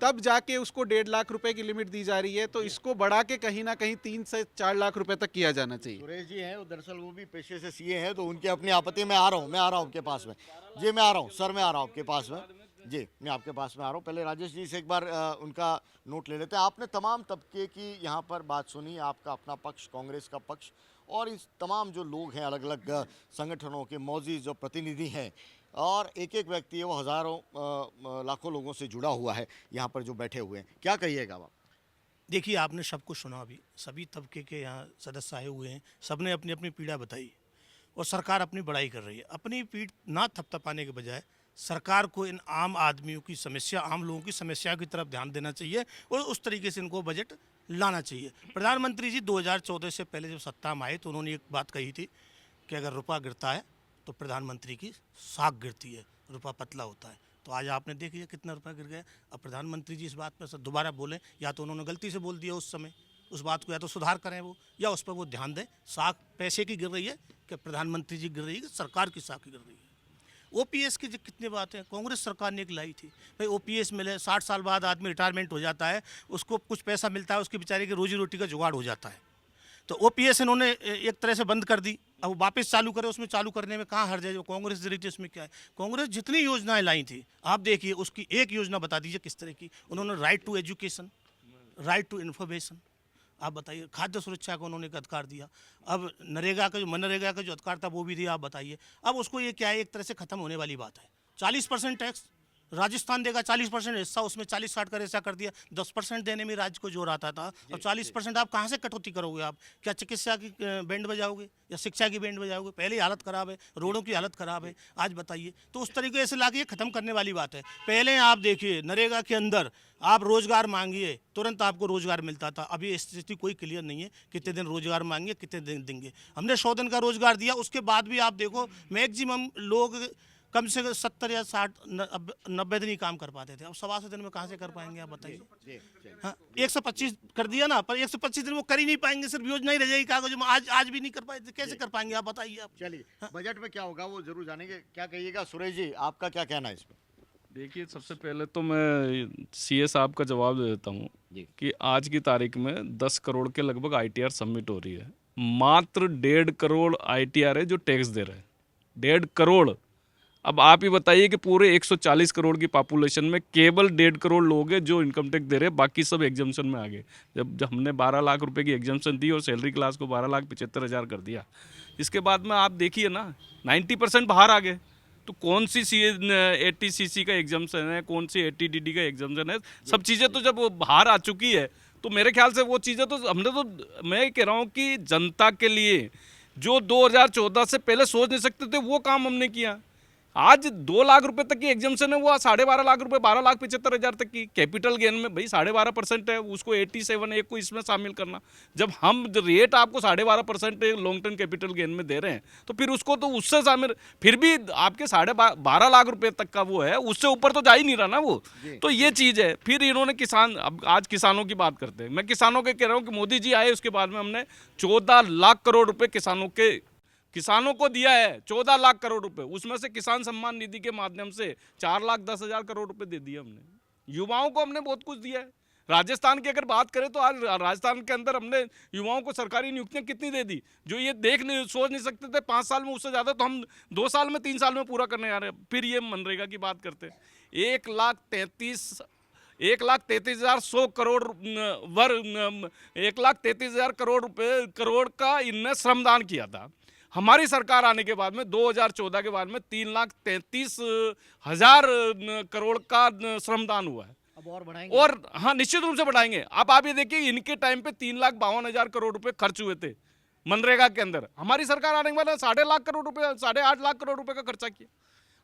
[SPEAKER 5] तब जाके उसको 1.5 लाख रुपए की लिमिट दी जा रही है। तो इसको बढ़ा के कहीं ना कहीं 3 से 4 लाख रुपए तक किया जाना चाहिए।
[SPEAKER 1] सुरेश जी हैं, दरअसल वो भी पेशे से CA हैं, तो उनकी अपनी आपत्ति। मैं आ रहा हूँ आपके पास में जी, मैं आ रहा हूँ सर, मैं आ रहा हूँ आपके पास में जी, मैं आपके पास में आ रहा हूँ। पहले राजेश जी से एक बार उनका नोट ले लेते हैं। आपने तमाम तबके की यहाँ पर बात सुनी, आपका अपना पक्ष, कांग्रेस का पक्ष, और इस तमाम जो लोग हैं अलग अलग संगठनों के मौजूद जो प्रतिनिधि हैं, और एक एक व्यक्ति है वो हज़ारों लाखों लोगों से जुड़ा हुआ है यहाँ पर जो बैठे हुए हैं। क्या कहिएगा आप?
[SPEAKER 3] देखिए, आपने सबको सुना, अभी सभी तबके के यहाँ सदस्य आए हुए हैं, सबने अपनी अपनी पीड़ा बताई और सरकार अपनी बड़ाई कर रही है। अपनी पीठ ना थपथपाने के बजाय सरकार को इन आम आदमियों की समस्या, आम लोगों की समस्या की तरफ ध्यान देना चाहिए और उस तरीके से इनको बजट लाना चाहिए। प्रधानमंत्री जी 2014 से पहले जब सत्ता में आए तो उन्होंने एक बात कही थी कि अगर रुपया गिरता है तो प्रधानमंत्री की साख गिरती है, रुपया पतला होता है। तो आज आपने देखिए कितना रुपया गिर गया। अब प्रधानमंत्री जी इस बात पर दोबारा बोलें, या तो उन्होंने गलती से बोल दिया उस समय, उस बात को या तो सुधार करें वो, या उस पर वो ध्यान दें। साख पैसे की गिर रही है कि प्रधानमंत्री जी गिर रही है कि सरकार की साख गिर रही है। OPS की कितनी बातें कांग्रेस सरकार ने एक लाई थी, भाई OPS मिले, 60 साल बाद आदमी रिटायरमेंट हो जाता है, उसको कुछ पैसा मिलता है, उसकी बेचारे की रोजी रोटी का जुगाड़ हो जाता है। तो OPS इन्होंने एक तरह से बंद कर दी, अब वापस चालू करे, उसमें चालू करने में कहाँ हर्ज है? जो कांग्रेस दे रही थी उसमें क्या है? कांग्रेस जितनी योजनाएं लाई थी, आप देखिए उसकी एक योजना बता दीजिए किस तरह की। उन्होंने right to education, right to information, आप बताइए। खाद्य सुरक्षा को उन्होंने एक अधिकार दिया। अब नरेगा का जो मनरेगा का जो अधिकार था वो भी दिया, आप बताइए। अब उसको ये क्या है, एक तरह से ख़त्म होने वाली बात है। 40% टैक्स राजस्थान देगा, 40% हिस्सा, उसमें 40-60 का हिस्सा कर दिया। 10% देने में राज्य को जोर आता था, अब 40% आप कहाँ से कटौती करोगे? आप क्या चिकित्सा की बैंड बजाओगे या शिक्षा की बैंड बजाओगे? पहले ही हालत ख़राब है, रोडों की हालत ख़राब है, आज बताइए। तो उस तरीके से लाके ख़त्म करने वाली बात है। पहले आप देखिए नरेगा के अंदर आप रोज़गार मांगिए, तुरंत आपको रोज़गार मिलता था। अभी स्थिति कोई क्लियर नहीं है, कितने दिन रोज़गार मांगिए, कितने दिन देंगे। हमने 100 दिन का रोज़गार दिया, उसके बाद भी आप देखो मैक्सिमम लोग कम से कम 70 या 60 90 दिन ही काम कर पाते थे। अब 125 दिन में कहाँ से कर पाएंगे, आप बताइए। हाँ, 125 कर दिया ना, पर 125 दिन वो कर ही नहीं पाएंगे, सिर्फ योजना ही रह जाएगी कागज में। आज भी नहीं कर पाए, कैसे कर पाएंगे, आप बताइए। आप चलिए बजट में क्या होगा वो जरूर जानेंगे। क्या कहिएगा सुरेश जी, आपका क्या कहना है इस पर?
[SPEAKER 8] देखिए, सबसे पहले तो मैं CA साहब का जवाब दे देता हूँ कि आज की तारीख में 10 करोड़ के लगभग ITR सबमिट हो रही है। मात्र 1.5 करोड़ ITR है जो टैक्स दे रहे हैं, 1.5 करोड़। अब आप ही बताइए कि पूरे 140 करोड़ की पॉपुलेशन में केवल 1.5 करोड़ लोग हैं जो इनकम टैक्स दे रहे हैं, बाकी सब एग्जाम्पशन में आ गए। जब हमने 12 लाख रुपए की एग्जाम्पशन दी और सैलरी क्लास को 12,75,000 कर दिया, इसके बाद में आप देखिए ना 90% बाहर आ गए। तो कौन सी ATCC का एग्जाम्पशन है, कौन सी ATDD का एग्जाम्पशन है? सब चीज़ें तो जब बाहर आ चुकी है तो मेरे ख्याल से वो चीज़ें तो हमने तो, मैं कह रहा हूँ कि जनता के लिए जो 2014 से पहले सोच नहीं सकते थे वो काम हमने किया। आज 2 लाख रुपए तक की एग्जाम्पशन है, वो 12.5 लाख रुपए, 12,75,000 तक की। कैपिटल गेन में भाई 12.5% है, उसको 87A को इसमें शामिल करना। जब हम रेट आपको 12.5% लॉन्ग टर्म कैपिटल गेन में दे रहे हैं तो फिर उसको तो उससे शामिल, फिर भी आपके 12.5 लाख रुपए तक का वो है, उससे ऊपर तो जा ही नहीं रहा ना वो। तो ये चीज़ है। फिर इन्होंने किसान, अब आज किसानों की बात करते हैं। मैं किसानों के कह रहा हूँ कि मोदी जी आए उसके बाद में हमने 14 लाख करोड़ रुपए किसानों को दिया है, 14 लाख करोड़ रुपए। उसमें से किसान सम्मान निधि के माध्यम से 4,10,000 करोड़ रुपए दे दिए हमने। युवाओं को हमने बहुत कुछ दिया है। राजस्थान की अगर बात करें तो आज राजस्थान के अंदर हमने युवाओं को सरकारी नियुक्तियां कितनी दे दी, जो ये सोच नहीं सकते थे 5 साल में, उससे ज़्यादा तो हम 2 साल में 3 साल में पूरा करने आ रहे हैं। फिर ये मनरेगा की बात करते हैं, 1,33,100 करोड़ 1,33,000 करोड़ का इनने श्रमदान किया था। हमारी सरकार आने के बाद में 2014 के बाद में 3,33,000 करोड़ का श्रमदान हुआ है।
[SPEAKER 1] अब और बढ़ाएंगे,
[SPEAKER 8] और हाँ निश्चित रूप से बढ़ाएंगे। अब आप ये देखिए, इनके टाइम पे 3,52,000 करोड़ रुपए खर्च हुए थे। मनरेगा के अंदर। हमारी सरकार आने के बाद 8.5 करोड़ रुपए, 8.5 लाख करोड़ रुपए का खर्चा किया।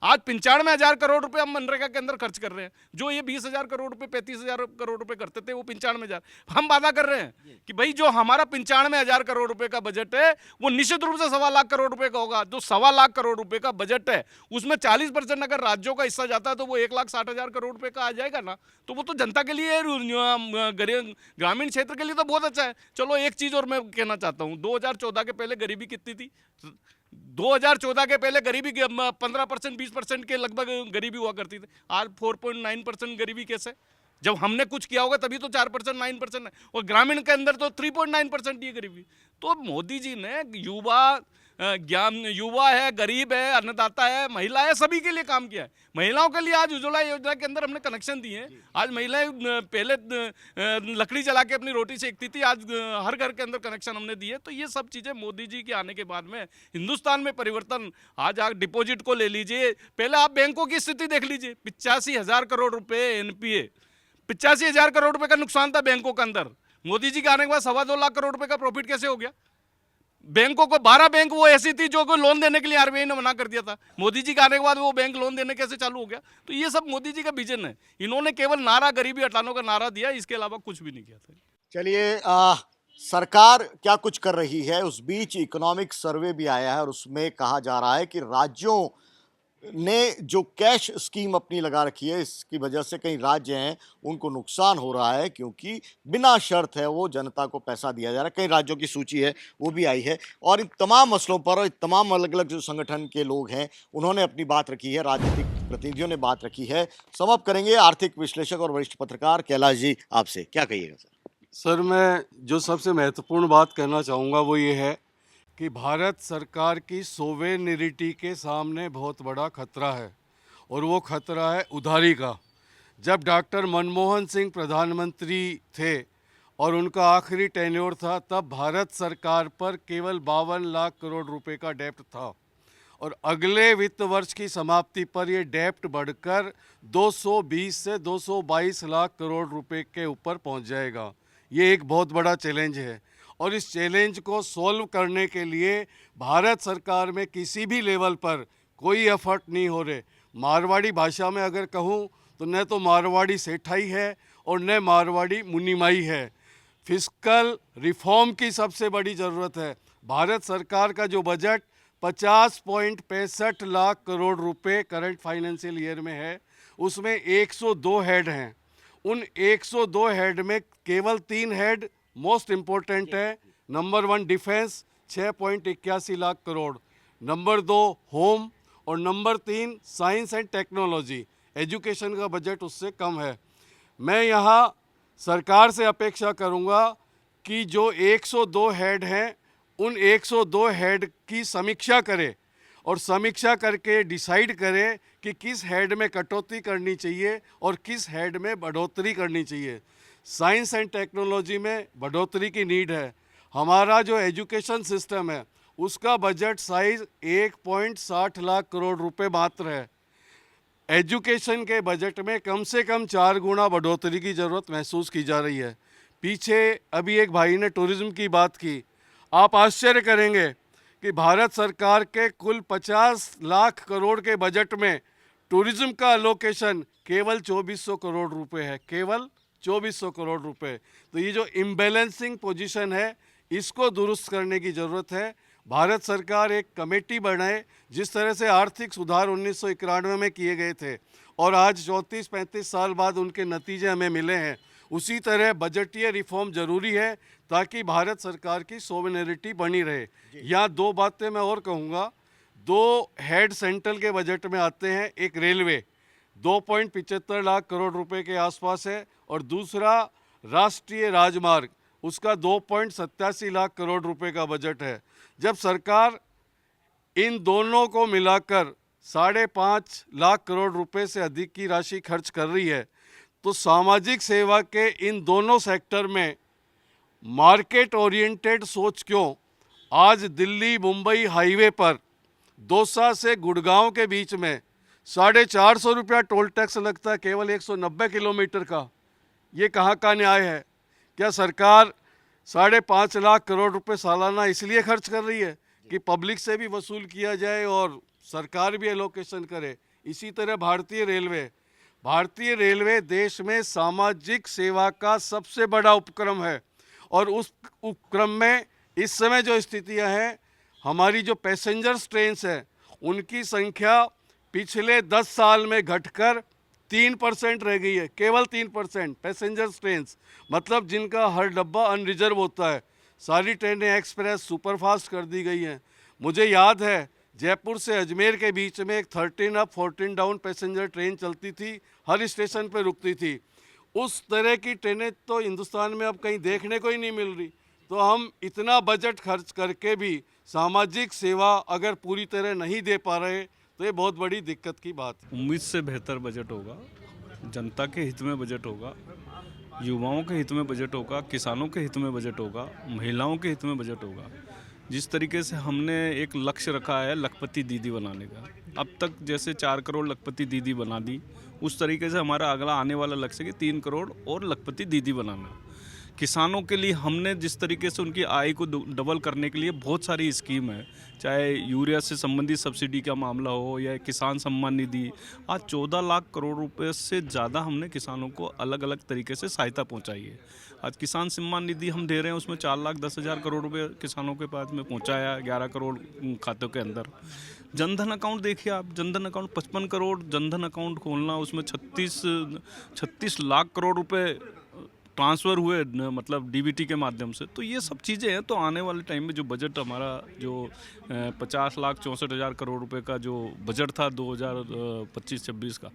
[SPEAKER 8] आज 95,000 करोड़ रुपए हम मनरेगा के अंदर खर्च कर रहे हैं। जो ये 20,000 करोड़ रुपए, 35,000 करोड़ रुपए करते थे, वो 95,000 हम वादा कर रहे हैं कि भाई जो हमारा 95,000 करोड़ रुपए का बजट है वो निश्चित रूप से 1.25 लाख करोड़ रुपए का होगा। जो 1.25 लाख करोड़ रुपए का बजट है उसमें 40% अगर राज्यों का हिस्सा जाता है तो वो 1,60,000 करोड़ रुपए का आ जाएगा ना। तो वो तो जनता के लिए, ग्रामीण क्षेत्र के लिए तो बहुत अच्छा है। चलो एक चीज और मैं कहना चाहता हूँ, 2014 के पहले गरीबी कितनी थी? 2014 के पहले गरीबी 15%, 20% के लगभग गरीबी हुआ करती थी। आज 4.9% गरीबी कैसे? जब हमने कुछ किया होगा तभी तो 4%, 9% है, और ग्रामीण के अंदर तो 3.9% ये गरीबी। तो मोदी जी ने युवा है, गरीब है, अन्नदाता है, महिला है, सभी के लिए काम किया है। महिलाओं के लिए आज उज्ज्वला योजना के अंदर हमने कनेक्शन दिए हैं। आज महिलाएं पहले लकड़ी जला के अपनी रोटी सेकती थी, आज हर घर के अंदर कनेक्शन हमने दिए। तो ये सब चीज़ें मोदी जी के आने के बाद में हिंदुस्तान में परिवर्तन। आज आप डिपॉजिट को ले लीजिए, पहले आप बैंकों की स्थिति देख लीजिए। 85,000 करोड़ रुपए एनपीए, 85,000 करोड़ रुपए का नुकसान था बैंकों के अंदर। मोदी जी के आने के बाद 2.25 लाख करोड़ रुपए का प्रॉफिट कैसे हो गया? बैंकों को 12 बैंक वो ऐसी थी जो लोन देने के लिए आरबीआई ने मना कर दिया था। मोदी जी के आने के बाद वो बैंक लोन देने कैसे चालू हो गया? तो ये सब मोदी जी का विजन है। इन्होंने केवल नारा गरीबी हटाने का नारा दिया, इसके अलावा कुछ भी नहीं किया था।
[SPEAKER 1] चलिए, सरकार क्या कुछ कर रही है, उस बीच इकोनॉमिक सर्वे भी आया है और उसमें कहा जा रहा है कि राज्यों ने जो कैश स्कीम अपनी लगा रखी है, इसकी वजह से कई राज्य हैं उनको नुकसान हो रहा है, क्योंकि बिना शर्त है वो जनता को पैसा दिया जा रहा है। कई राज्यों की सूची है वो भी आई है, और इन तमाम मसलों पर तमाम अलग अलग जो संगठन के लोग हैं उन्होंने अपनी बात रखी है, राजनीतिक प्रतिनिधियों ने बात रखी है। समअप करेंगे आर्थिक विश्लेषक और वरिष्ठ पत्रकार कैलाश जी, आपसे क्या कहिएगा सर?
[SPEAKER 4] सर, मैं जो सबसे महत्वपूर्ण बात कहना चाहूँगा वो ये है कि भारत सरकार की सोवेनिरिटी के सामने बहुत बड़ा खतरा है, और वो खतरा है उधारी का। जब डॉक्टर मनमोहन सिंह प्रधानमंत्री थे और उनका आखिरी टेन्योर था, तब भारत सरकार पर केवल 52 लाख करोड़ रुपए का डेप्ट था, और अगले वित्त वर्ष की समाप्ति पर ये डेप्ट बढ़कर 220 से 222 लाख करोड़ रुपए के ऊपर पहुंच जाएगा। ये एक बहुत बड़ा चैलेंज है, और इस चैलेंज को सॉल्व करने के लिए भारत सरकार में किसी भी लेवल पर कोई एफर्ट नहीं हो रहे। मारवाड़ी भाषा में अगर कहूँ तो न तो मारवाड़ी सेठाई है और न मारवाड़ी मुनीमाई है। फिस्कल रिफॉर्म की सबसे बड़ी ज़रूरत है। भारत सरकार का जो बजट 50.65 लाख करोड़ रुपए करंट फाइनेंशियल ईयर में है, उसमें 102 हेड हैं। उन 102 हेड में केवल 3 हेड मोस्ट इम्पोर्टेंट है। Number 1 defence 6.81 lakh crore, number 2 home, और number 3 science and technology. Education का बजट उससे कम है। मैं यहाँ सरकार से अपेक्षा करूँगा कि जो 102 हेड हैं उन 102 हेड की समीक्षा करे, और समीक्षा करके डिसाइड करे कि किस हेड में कटौती करनी चाहिए और किस हेड में बढ़ोतरी करनी चाहिए। साइंस एंड टेक्नोलॉजी में बढ़ोतरी की नीड है। हमारा जो एजुकेशन सिस्टम है उसका बजट साइज 1.60 लाख करोड़ रुपए मात्र है। एजुकेशन के बजट में कम से कम 4 गुना बढ़ोतरी की ज़रूरत महसूस की जा रही है। पीछे अभी एक भाई ने टूरिज़्म की बात की। आप आश्चर्य करेंगे कि भारत सरकार के कुल 50 लाख करोड़ के बजट में टूरिज़्म का अलोकेशन केवल 2400 करोड़ रुपए है, केवल 2400 करोड़ रुपए। तो ये जो इम्बैलेंसिंग पोजीशन है इसको दुरुस्त करने की ज़रूरत है। भारत सरकार एक कमेटी बनाए, जिस तरह से आर्थिक सुधार 1991 में किए गए थे और आज 34-35 साल बाद उनके नतीजे हमें मिले हैं, उसी तरह बजटीय रिफॉर्म जरूरी है ताकि भारत सरकार की सोवेनिरिटी बनी रहे। यहाँ 2 बातें मैं और कहूँगा। 2 हेड सेंट्रल के बजट में आते हैं। एक रेलवे 2.75 लाख करोड़ रुपए के आसपास है, और दूसरा राष्ट्रीय राजमार्ग, उसका 2.87 लाख करोड़ रुपए का बजट है। जब सरकार इन दोनों को मिलाकर 5.5 लाख करोड़ रुपए से अधिक की राशि खर्च कर रही है, तो सामाजिक सेवा के इन दोनों सेक्टर में मार्केट ओरिएंटेड सोच क्यों? आज दिल्ली मुंबई हाईवे पर दौसा से गुड़गांव के बीच में 450 रुपया टोल टैक्स लगता है केवल 190 किलोमीटर का। ये कहाँ का न्याय है? क्या सरकार 5.5 लाख करोड़ रुपए सालाना इसलिए खर्च कर रही है कि पब्लिक से भी वसूल किया जाए और सरकार भी एलोकेशन करे। इसी तरह भारतीय रेलवे देश में सामाजिक सेवा का सबसे बड़ा उपक्रम है और उस उपक्रम में इस समय जो स्थितियां हैं, हमारी जो पैसेंजर्स ट्रेन्स हैं उनकी संख्या पिछले 10 साल में घटकर 3% रह गई है। केवल 3% पैसेंजर्स ट्रेन्स, मतलब जिनका हर डब्बा अनरिजर्व होता है। सारी ट्रेनें एक्सप्रेस सुपरफास्ट कर दी गई हैं। मुझे याद है जयपुर से अजमेर के बीच में एक 13 अप 14 डाउन पैसेंजर ट्रेन चलती थी, हर स्टेशन पर रुकती थी। उस तरह की ट्रेनें तो हिंदुस्तान में अब कहीं देखने को ही नहीं मिल रही। तो हम इतना बजट खर्च करके भी सामाजिक सेवा अगर पूरी तरह नहीं दे पा रहे तो ये बहुत बड़ी दिक्कत की बात है।
[SPEAKER 8] उम्मीद से बेहतर बजट होगा, जनता के हित में बजट होगा, युवाओं के हित में बजट होगा, किसानों के हित में बजट होगा, महिलाओं के हित में बजट होगा। जिस तरीके से हमने एक लक्ष्य रखा है लखपति दीदी बनाने का, अब तक जैसे 4 करोड़ लखपति दीदी बना दी, उस तरीके से हमारा अगला आने वाला लक्ष्य है कि 3 करोड़ और लखपति दीदी बनाना। किसानों के लिए हमने जिस तरीके से उनकी आय को डबल करने के लिए बहुत सारी स्कीम है, चाहे यूरिया से संबंधित सब्सिडी का मामला हो या किसान सम्मान निधि। आज 14 लाख करोड़ रुपए से ज़्यादा हमने किसानों को अलग अलग तरीके से सहायता पहुंचाई है। आज किसान सम्मान निधि हम दे रहे हैं, उसमें 4,10,000 करोड़ रुपए किसानों के पास में पहुंचाया, 11 करोड़ खातों के अंदर। जनधन अकाउंट देखिए आप, जनधन अकाउंट 55 करोड़ जनधन अकाउंट खोलना, उसमें 36 लाख करोड़ रुपए ट्रांसफ़र हुए, मतलब डीबीटी के माध्यम से। तो ये सब चीज़ें हैं। तो आने वाले टाइम में जो बजट हमारा जो 50,64,000 करोड़ रुपए का जो बजट था 2025-26 का,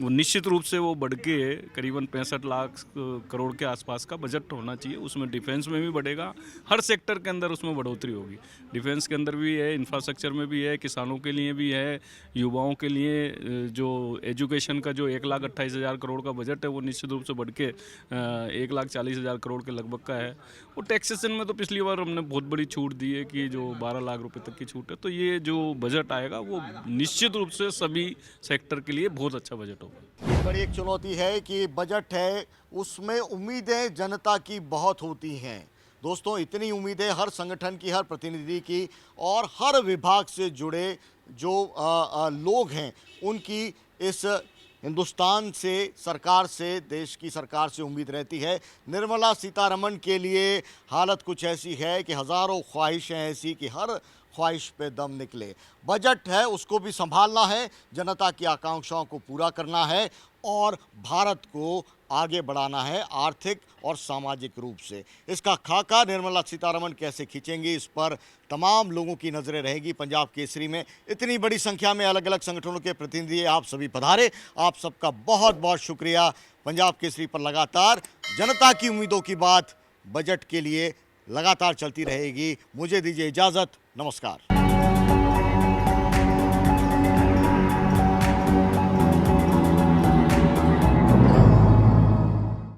[SPEAKER 8] वो निश्चित रूप से वो बढ़ के करीबन 65 लाख करोड़ के आसपास का बजट होना चाहिए। उसमें डिफेंस में भी बढ़ेगा, हर सेक्टर के अंदर उसमें बढ़ोतरी होगी। डिफेंस के अंदर भी है, इंफ्रास्ट्रक्चर में भी है, किसानों के लिए भी है, युवाओं के लिए जो एजुकेशन का जो 1,28,000 करोड़ का बजट है वो निश्चित रूप से बढ़ के 1,40,000 करोड़ के लगभग का है। और टैक्सेशन में तो पिछली बार हमने बहुत बड़ी छूट दी है कि जो 12 लाख रुपए तक की छूट है। तो ये जो बजट आएगा वो निश्चित रूप से सभी सेक्टर के लिए बहुत अच्छा बजट होगा।
[SPEAKER 1] ये बड़ी एक चुनौती है कि बजट है, उसमें उम्मीदें जनता की बहुत होती हैं। दोस्तों, इतनी उम्मीदें हर संगठन की, हर प्रतिनिधि की और हर विभाग से जुड़े जो लोग हैं उनकी इस हिंदुस्तान से, सरकार से, देश की सरकार से उम्मीद रहती है। निर्मला सीतारमण के लिए हालत कुछ ऐसी है कि हज़ारों ख्वाहिशें ऐसी कि हर ख्वाहिश पे दम निकले। बजट है, उसको भी संभालना है, जनता की आकांक्षाओं को पूरा करना है और भारत को आगे बढ़ाना है आर्थिक और सामाजिक रूप से। इसका खाका निर्मला सीतारमण कैसे खींचेंगी, इस पर तमाम लोगों की नज़रें रहेगी। पंजाब केसरी में इतनी बड़ी संख्या में अलग अलग संगठनों के प्रतिनिधि आप सभी पधारे, आप सबका बहुत बहुत शुक्रिया। पंजाब केसरी पर लगातार जनता की उम्मीदों की बात बजट के लिए लगातार चलती रहेगी। मुझे दीजिए इजाज़त, नमस्कार।